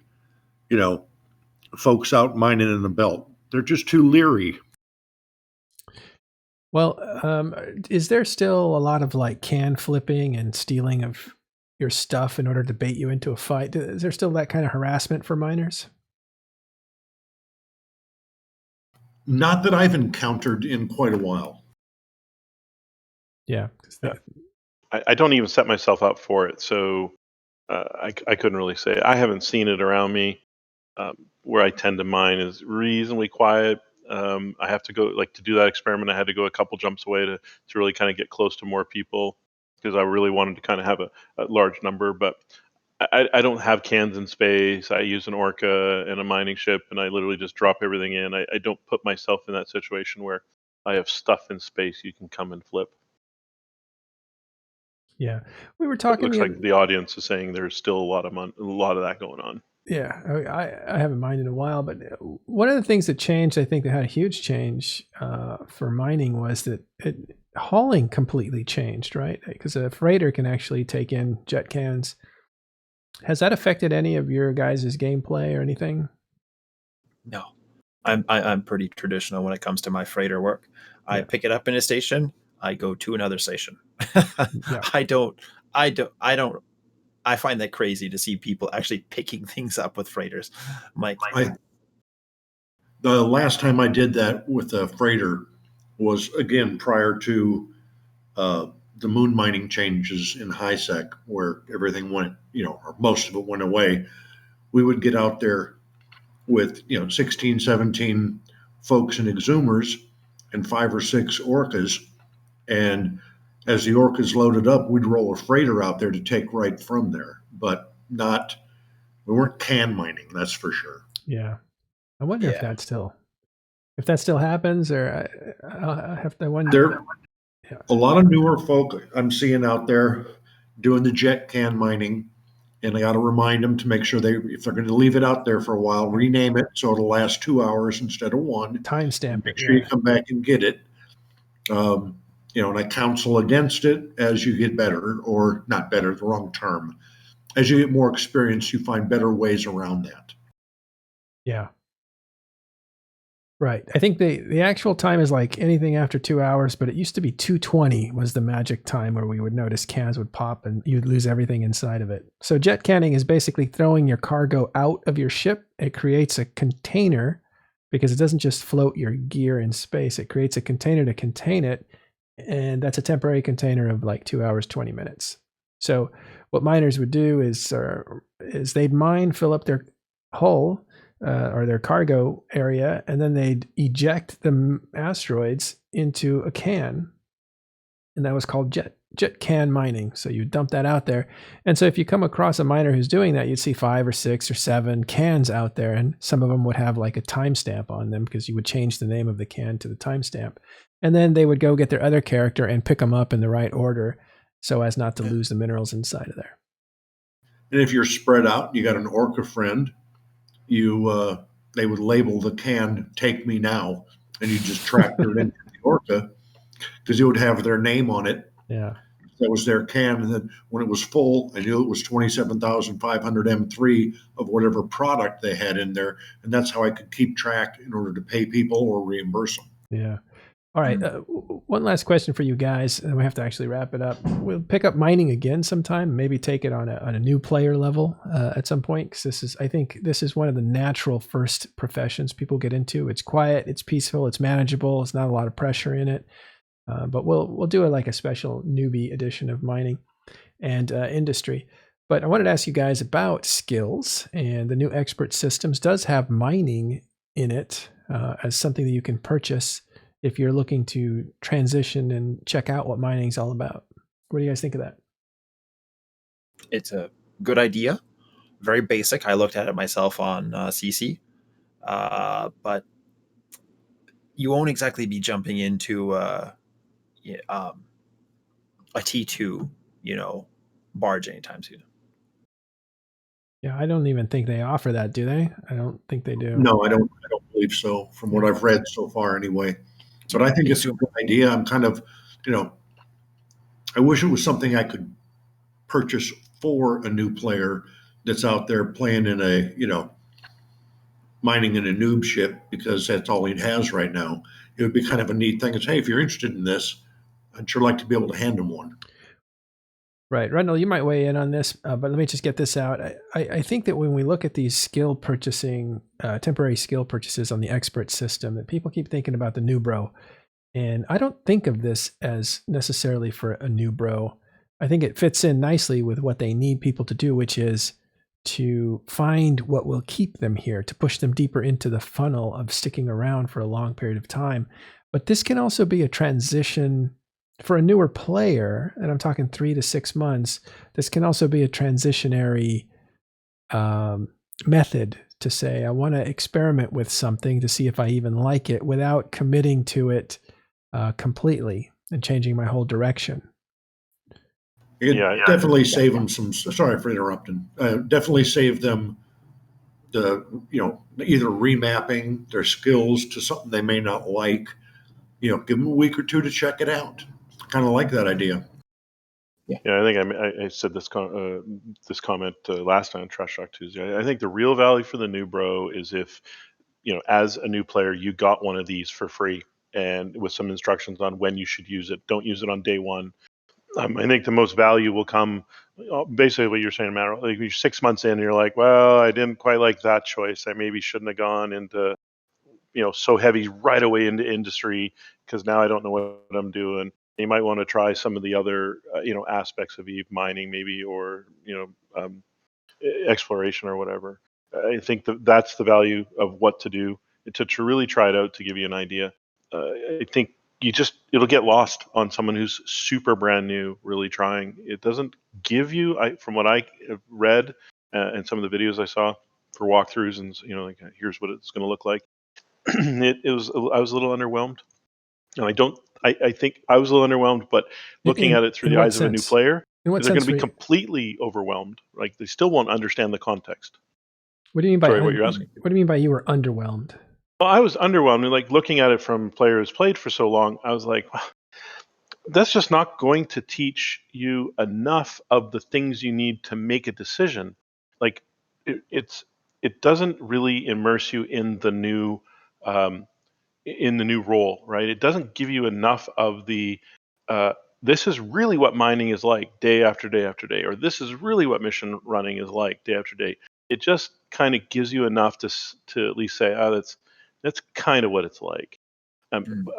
folks out mining in the belt. They're just too leery. well, is there still a lot of like can flipping and stealing of your stuff in order to bait you into a fight? Is there still that kind of harassment for miners? Not that I've encountered in quite a while. Yeah. I don't even set myself up for it, so I couldn't really say. I haven't seen it around me. Where I tend to mine is reasonably quiet. I have to go, like, to do that experiment. I had to go a couple jumps away to really kind of get close to more people because I really wanted to kind of have a large number. But I don't have cans in space. I use an Orca and a mining ship, and I literally just drop everything in. I don't put myself in that situation where I have stuff in space you can come and flip. Yeah. We were It talking looks like the audience is saying there's still a lot of that going on. Yeah, I haven't mined in a while, but one of the things that changed, I think that had a huge change for mining was that hauling completely changed, right? Because a freighter can actually take in jet cans. Has that affected any of your guys' gameplay or anything? No, I'm pretty traditional when it comes to my freighter work. I pick it up in a station. I go to another station. Yeah. I don't. I find that crazy to see people actually picking things up with freighters. Mike, The last time I did that with a freighter was again prior to the moon mining changes in HiSec, where everything went, or most of it went away. We would get out there with 16, 17 folks and exhumers and 5 or 6 orcas, and as the orcas loaded up, we'd roll a freighter out there to take right from there, but we weren't can mining, that's for sure. Yeah. I wonder if that still happens, or I wonder. There, a lot of newer folk I'm seeing out there doing the jet can mining, and I got to remind them to make sure if they're going to leave it out there for a while, rename it so it'll last 2 hours instead of 1. Timestamp Make it. sure you come back and get it. And I counsel against it as you get better, or not better, the wrong term. As you get more experience, you find better ways around that. Yeah. Right. I think the actual time is like anything after 2 hours, but it used to be 2:20 was the magic time where we would notice cans would pop and you'd lose everything inside of it. So jet canning is basically throwing your cargo out of your ship. It creates a container because it doesn't just float your gear in space. It creates a container to contain it. And that's a temporary container of like 2 hours, 20 minutes. So what miners would do is they'd mine, fill up their hull, or their cargo area, and then they'd eject the asteroids into a can, and that was called jet can mining. So you dump that out there, and so if you come across a miner who's doing that, you'd see 5 or 6 or 7 cans out there, and some of them would have like a timestamp on them because you would change the name of the can to the timestamp, and then they would go get their other character and pick them up in the right order so as not to lose the minerals inside of there. And if you're spread out, you got an orca friend, they would label the can "Take Me Now," and you just tractor it into the orca because it would have their name on it. Yeah, that was their can, and then when it was full, I knew it was 27,500 M3 of whatever product they had in there, and that's how I could keep track in order to pay people or reimburse them. Yeah. All right. One last question for you guys, and we have to actually wrap it up. We'll pick up mining again sometime. Maybe take it on a new player level at some point, because I think this is one of the natural first professions people get into. It's quiet, it's peaceful, it's manageable, it's not a lot of pressure in it. But we'll do it like a special newbie edition of mining and industry. But I wanted to ask you guys about skills, and the new expert systems does have mining in it as something that you can purchase if you're looking to transition and check out what mining is all about. What do you guys think of that? It's a good idea. Very basic. I looked at it myself on CC. But you won't exactly be jumping into a T2, barge anytime soon. Yeah, I don't even think they offer that, do they? I don't think they do. No, I don't believe so, from what I've read so far anyway. But I think it's a good idea. I'm kind of, I wish it was something I could purchase for a new player that's out there playing in a, mining in a noob ship, because that's all he has right now. It would be kind of a neat thing. It's, hey, if you're interested in this, I'd sure like to be able to hand them one. Right. Rundle, you might weigh in on this, but let me just get this out. I think that when we look at these skill purchasing, temporary skill purchases on the expert system, that people keep thinking about the new bro. And I don't think of this as necessarily for a new bro. I think it fits in nicely with what they need people to do, which is to find what will keep them here, to push them deeper into the funnel of sticking around for a long period of time. But this can also be a transition for a newer player, and I'm talking 3 to 6 months. This can also be a transitionary method to say, I want to experiment with something to see if I even like it without committing to it completely and changing my whole direction. Definitely save them some. Sorry for interrupting. Definitely save them either remapping their skills to something they may not like. Give them a week or two to check it out. Kind of like that idea. Yeah, I think I said this comment last time on Trash Talk Tuesday. I think the real value for the new bro is if, as a new player, you got one of these for free and with some instructions on when you should use it. Don't use it on day one. I think the most value will come, basically what you're saying, Matt. Like you're 6 months in, and you're like, well, I didn't quite like that choice. I maybe shouldn't have gone into, so heavy right away into industry because now I don't know what I'm doing. You might want to try some of the other, aspects of Eve mining, maybe, or exploration or whatever. I think that's the value of what to do to really try it out to give you an idea. I think it'll get lost on someone who's super brand new, really trying. It doesn't give you, from what I have read and some of the videos I saw for walkthroughs, and like here's what it's going to look like. I was a little underwhelmed, and I think I was a little underwhelmed, but looking at it through the eyes of a new player, they're going to be completely overwhelmed. Like they still won't understand the context. What do you mean by what you're asking? What do you mean by you were underwhelmed? Well, I was underwhelmed. Like looking at it from players played for so long, I was like, wow, that's just not going to teach you enough of the things you need to make a decision. Like it doesn't really immerse you in the new role, right? It doesn't give you enough of the this is really what mining is like day after day after day, or this is really what mission running is like day after day. It just kind of gives you enough to at least say, oh, that's kind of what it's like.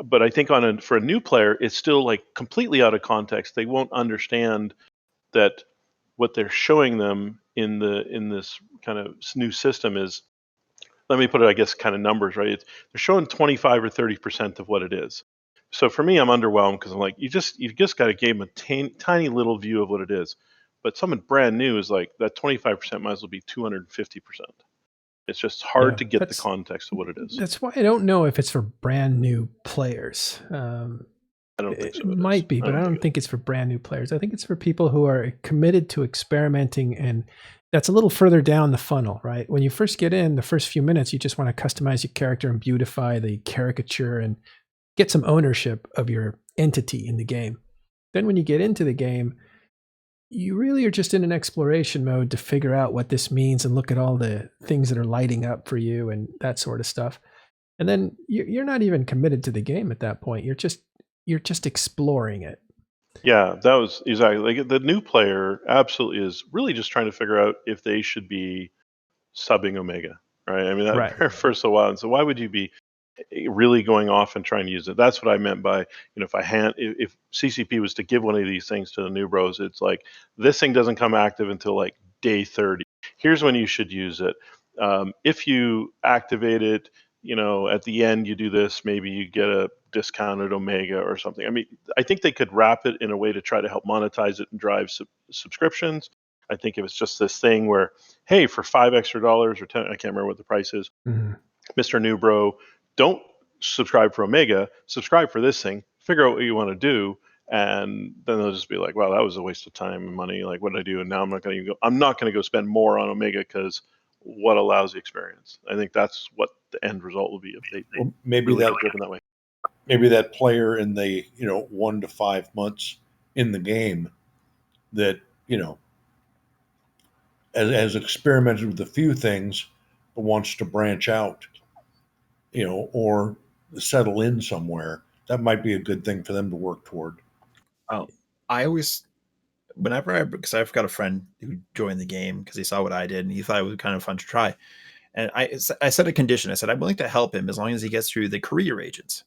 But I think for a new player, it's still like completely out of context. They won't understand that what they're showing them in this kind of new system is, let me put it, I guess, kind of numbers, right? They're showing 25 or 30% of what it is. So for me, I'm underwhelmed because I'm like, you just got to give them a tiny little view of what it is. But someone brand new is like, that 25% might as well be 250%. It's just hard to get the context of what it is. That's why I don't know if it's for brand new players. I don't think so. It might be, but I don't think it's for brand new players. I think it's for people who are committed to experimenting, and that's a little further down the funnel, right? When you first get in, the first few minutes, you just want to customize your character and beautify the caricature and get some ownership of your entity in the game. Then when you get into the game, you really are just in an exploration mode to figure out what this means and look at all the things that are lighting up for you and that sort of stuff. And then you're not even committed to the game at that point. You're just exploring it. Yeah, that was exactly like the new player absolutely is really just trying to figure out if they should be subbing Omega, right? I mean, that first a while. And so why would you be really going off and trying to use it? That's what I meant by, if CCP was to give one of these things to the new bros, it's like, this thing doesn't come active until like day 30. Here's when you should use it. If you activate it, at the end you do this, maybe you get a discounted Omega or something. I mean, I think they could wrap it in a way to try to help monetize it and drive subscriptions. I think if it's just this thing where, hey, for $5 extra or 10, I can't remember what the price is, Mr. New Bro, don't subscribe for Omega, subscribe for this thing, figure out what you want to do, and then they'll just be like, wow, that was a waste of time and money. Like, what did I do? And now I'm not going to go spend more on Omega because what a lousy experience. I think that's what the end result will be if they maybe really are driven that way. Maybe that player in the 1 to 5 months in the game that has experimented with a few things but wants to branch out, or settle in somewhere. That might be a good thing for them to work toward. Oh, I always, because I've got a friend who joined the game because he saw what I did and he thought it was kind of fun to try. And I set a condition. I said, I'm willing to help him as long as he gets through the career agents.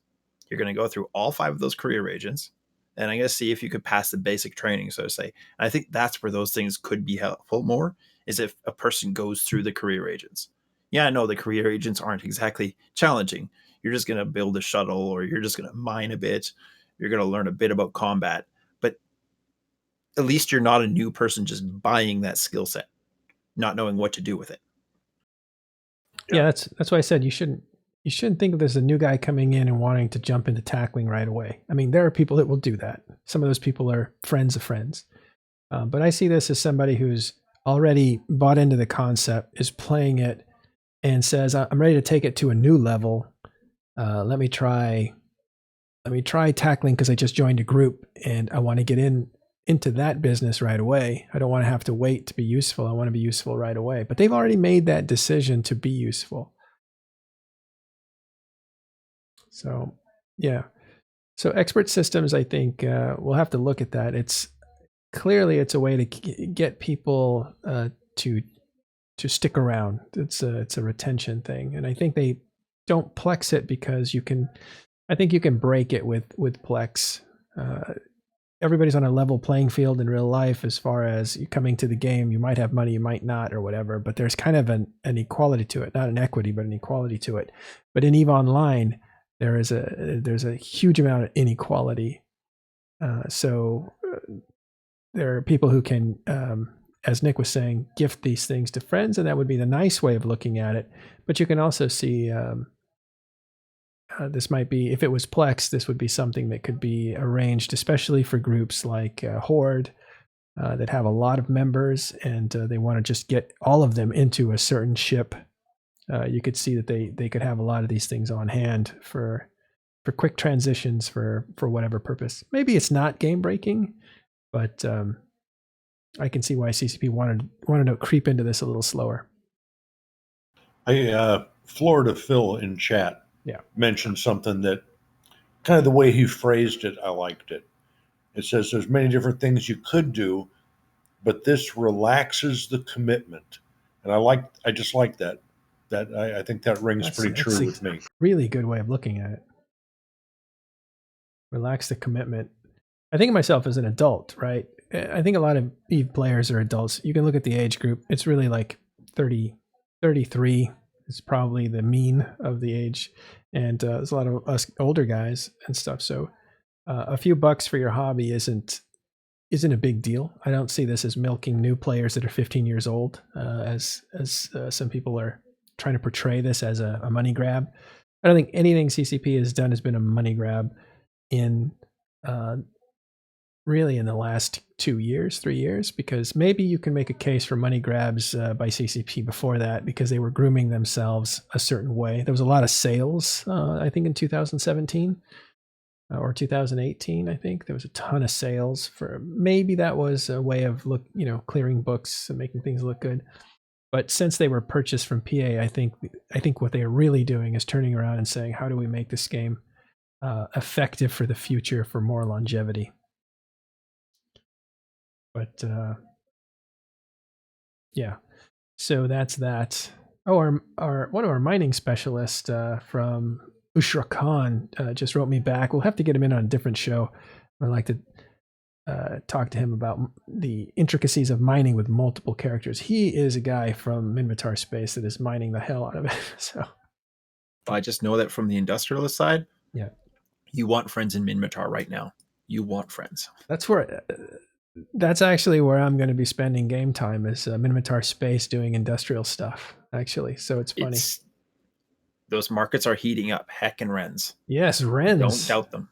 You're going to go through all 5 of those career agents, and I'm going to see if you could pass the basic training, so to say. And I think that's where those things could be helpful more, is if a person goes through the career agents. Yeah, I know the career agents aren't exactly challenging. You're just going to build a shuttle, or you're just going to mine a bit. You're going to learn a bit about combat. But at least you're not a new person just buying that skill set, not knowing what to do with it. Yeah, that's why I said you shouldn't think of this as a new guy coming in and wanting to jump into tackling right away. I mean, there are people that will do that. Some of those people are friends of friends. But I see this as somebody who's already bought into the concept, is playing it, and says, "I'm ready to take it to a new level. Let me try tackling because I just joined a group and I want to get into that business right away. I don't want to have to wait to be useful. I want to be useful right away." But they've already made that decision to be useful. So, yeah. So expert systems, I think we'll have to look at that. It's a way to get people to stick around. It's a retention thing, and I think they don't Plex it because I think you can break it with Plex. Everybody's on a level playing field in real life as far as you coming to the game. You might have money, you might not, or whatever, but there's kind of an equality to it, not an equity, but an equality to it. But in EVE Online, there's a huge amount of inequality. So there are people who can, as Nick was saying, gift these things to friends, and that would be the nice way of looking at it. But you can also see this might be, if it was Plex, this would be something that could be arranged, especially for groups like Horde that have a lot of members and they want to just get all of them into a certain ship. You could see that they could have a lot of these things on hand for quick transitions for whatever purpose. Maybe it's not game breaking, but I can see why CCP wanted to creep into this a little slower. Florida Phil in chat mentioned something that kind of the way he phrased it, I liked it. It says there's many different things you could do, but this relaxes the commitment. And I just like that. I think that rings pretty true with me. Really good way of looking at it. Relax the commitment. I think of myself as an adult, right? I think a lot of EVE players are adults. You can look at the age group. It's really like 30, 33 is probably the mean of the age. And there's a lot of us older guys and stuff. So a few bucks for your hobby isn't a big deal. I don't see this as milking new players that are 15 years old, as some people are trying to portray this as a money grab. I don't think anything CCP has done has been a money grab in really in the last 2 years, 3 years, because maybe you can make a case for money grabs by CCP before that because they were grooming themselves a certain way. There was a lot of sales, I think in 2017 or 2018, I think there was a ton of sales for, maybe that was a way of clearing books and making things look good. But since they were purchased from PA, I think what they are really doing is turning around and saying, how do we make this game effective for the future, for more longevity? But yeah, so that's that. Oh, our one of our mining specialists from Ushra Khan just wrote me back. We'll have to get him in on a different show. I'd like to talk to him about the intricacies of mining with multiple characters. He is a guy from Minmatar space that is mining the hell out of it. So I just know that from the industrialist side. Yeah, you want friends in Minmatar right now. You want friends. That's actually where I'm going to be spending game time, is Minmatar space doing industrial stuff, actually. So it's funny. Those markets are heating up. Heck and Rens. Yes, Rens. Don't doubt them.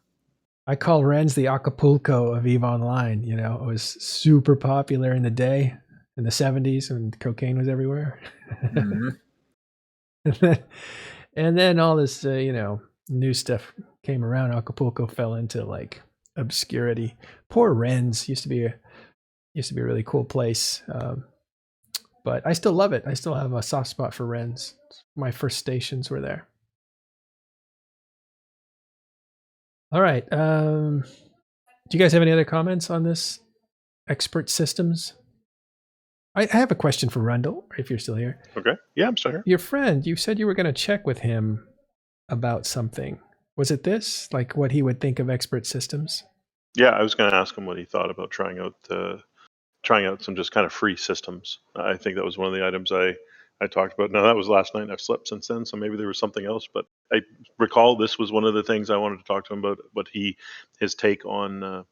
I call Rens the Acapulco of EVE Online. It was super popular in the day, in the 70s, when cocaine was everywhere. Mm-hmm. and then all this, new stuff came around. Acapulco fell into like obscurity. Poor Rens. Used to be a really cool place, but I still love it. I still have a soft spot for Rens. My first stations were there. All right. Do you guys have any other comments on this expert systems? I have a question for Rundle, if you're still here. Okay. Yeah, I'm still here. Your friend, you said you were going to check with him about something. Was it this? Like what he would think of expert systems? Yeah, I was going to ask him what he thought about trying out some just kind of free systems. I think that was one of the items I talked about. Now, that was last night, and I've slept since then, so maybe there was something else. But I recall this was one of the things I wanted to talk to him about, what his take on,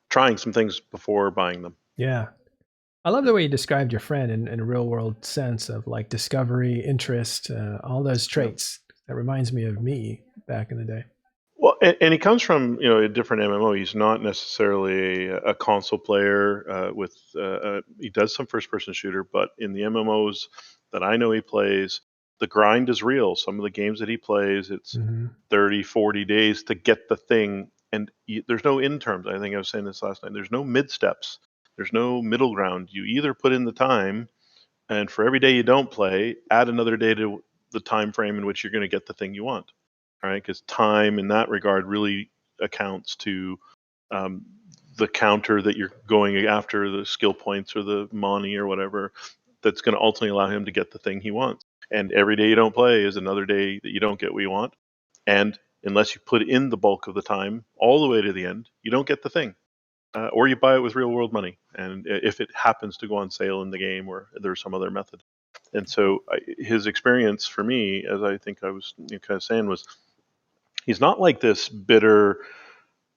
trying some things before buying them. Yeah. I love the way you described your friend in a real-world sense of like discovery, interest, all those traits. That reminds me of me back in the day. Well, and he comes from a different MMO. He's not necessarily a console player. He does some first-person shooter, but in the MMOs that I know he plays. The grind is real. Some of the games that he plays, it's 30, 40 days to get the thing. And there's no in terms. I think I was saying this last night. There's no mid steps. There's no middle ground. You either put in the time, and for every day you don't play, add another day to the time frame in which you're going to get the thing you want. All right, because time in that regard really accounts to the counter that you're going after, the skill points or the money or whatever, that's going to ultimately allow him to get the thing he wants. And every day you don't play is another day that you don't get what you want. And unless you put in the bulk of the time all the way to the end, you don't get the thing. Or you buy it with real world money. And if it happens to go on sale in the game or there's some other method. And so his experience for me, as I think I was kind of saying, was he's not like this bitter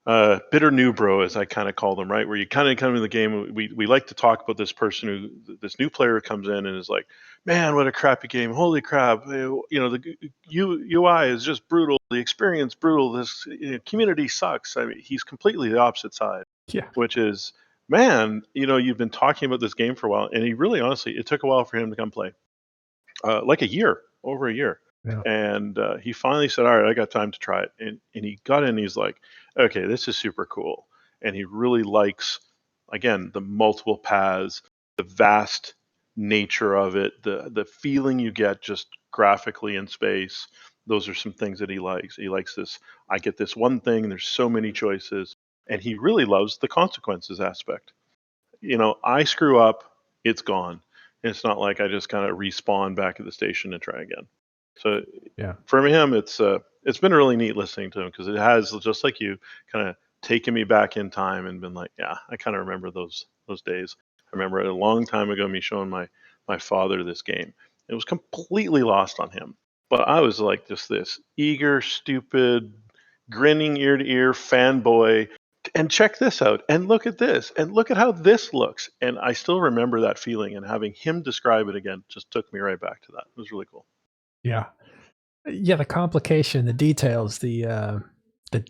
new bro, as I kind of call them, right? Where you kind of come in the game. We like to talk about this person this new player comes in and is like, man, what a crappy game. Holy crap. The UI is just brutal. The experience brutal. This community sucks. I mean, he's completely the opposite side. Yeah. Which is, man, you've been talking about this game for a while. And he really, honestly, it took a while for him to come play. Like over a year. Yeah. And he finally said, all right, I got time to try it. And he got in, he's like, okay, this is super cool. And he really likes, again, the multiple paths, the vast nature of it, the feeling you get just graphically in space. Those are some things that he likes. He likes this, I get this one thing, and there's so many choices. And he really loves the consequences aspect. I screw up, it's gone. It's not like I just kind of respawn back at the station and try again. So Yeah. For him, it's been really neat listening to him because it has, just like you, kind of taken me back in time and been like, yeah, I kind of remember those days. I remember a long time ago me showing my father this game. It was completely lost on him, but I was like just this eager, stupid, grinning ear to ear fanboy. And check this out, and look at this, and look at how this looks. And I still remember that feeling, and having him describe it again just took me right back to that. It was really cool. Yeah. Yeah, the complication, the details, the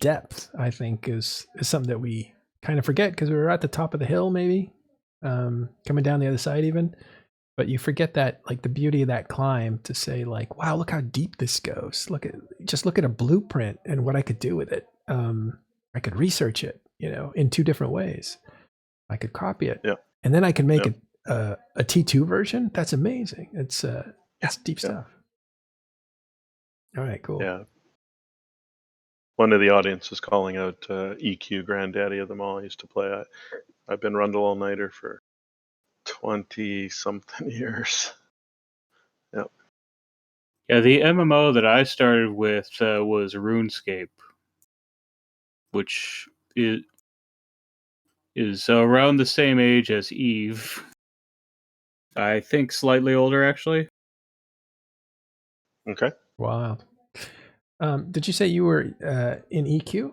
depth, I think, is something that we kind of forget because we were at the top of the hill, maybe coming down the other side, even. But you forget that, like, the beauty of that climb to say, like, wow, look how deep this goes. Look at a blueprint and what I could do with it. I could research it, in two different ways. I could copy it, and then I can make a T2 version. That's amazing. It's deep stuff. All right, cool. Yeah. One of the audience is calling out EQ, granddaddy of them all. I used to play. I've been Rundle all-nighter for 20-something years. Yep. Yeah, the MMO that I started with was RuneScape, which is around the same age as Eve. I think slightly older, actually. Okay. Wow. Did you say you were in EQ?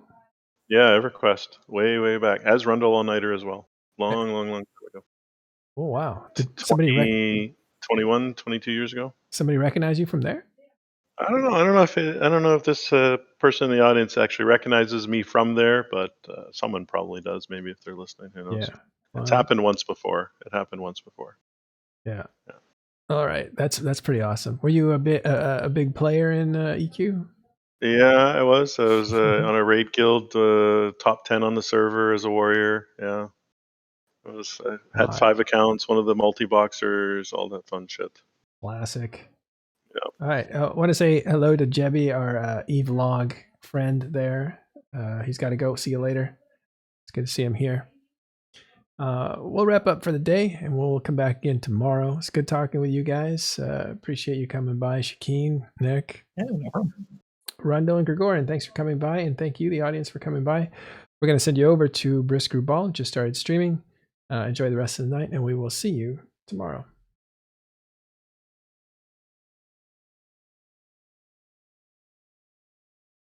Yeah, EverQuest. Way back. As Rundle all-nighter as well. Long time ago. Oh, wow. Did somebody 21, 22 years ago. Somebody recognize you from there? I don't know. I don't know if this person in the audience actually recognizes me from there, but someone probably does. Maybe if they're listening, who knows? Yeah. Wow. It's happened once before. Yeah. All right. That's pretty awesome. Were you a big player in EQ? Yeah, I was. I was on a raid guild, top 10 on the server as a warrior. Yeah. I had 5 accounts, one of the multi-boxers, all that fun shit. Classic. Yeah. All right. I want to say hello to Jebby, our Evlog friend there. He's got to go. See you later. It's good to see him here. We'll wrap up for the day, and we'll come back again tomorrow. It's good talking with you guys. Appreciate you coming by, Shikin'e, Nick. Yeah, no problem. Rundle and Gregorian, thanks for coming by, and thank you, the audience, for coming by. We're going to send you over to Brisk Brew Ball. Just started streaming. Enjoy the rest of the night, and we will see you tomorrow.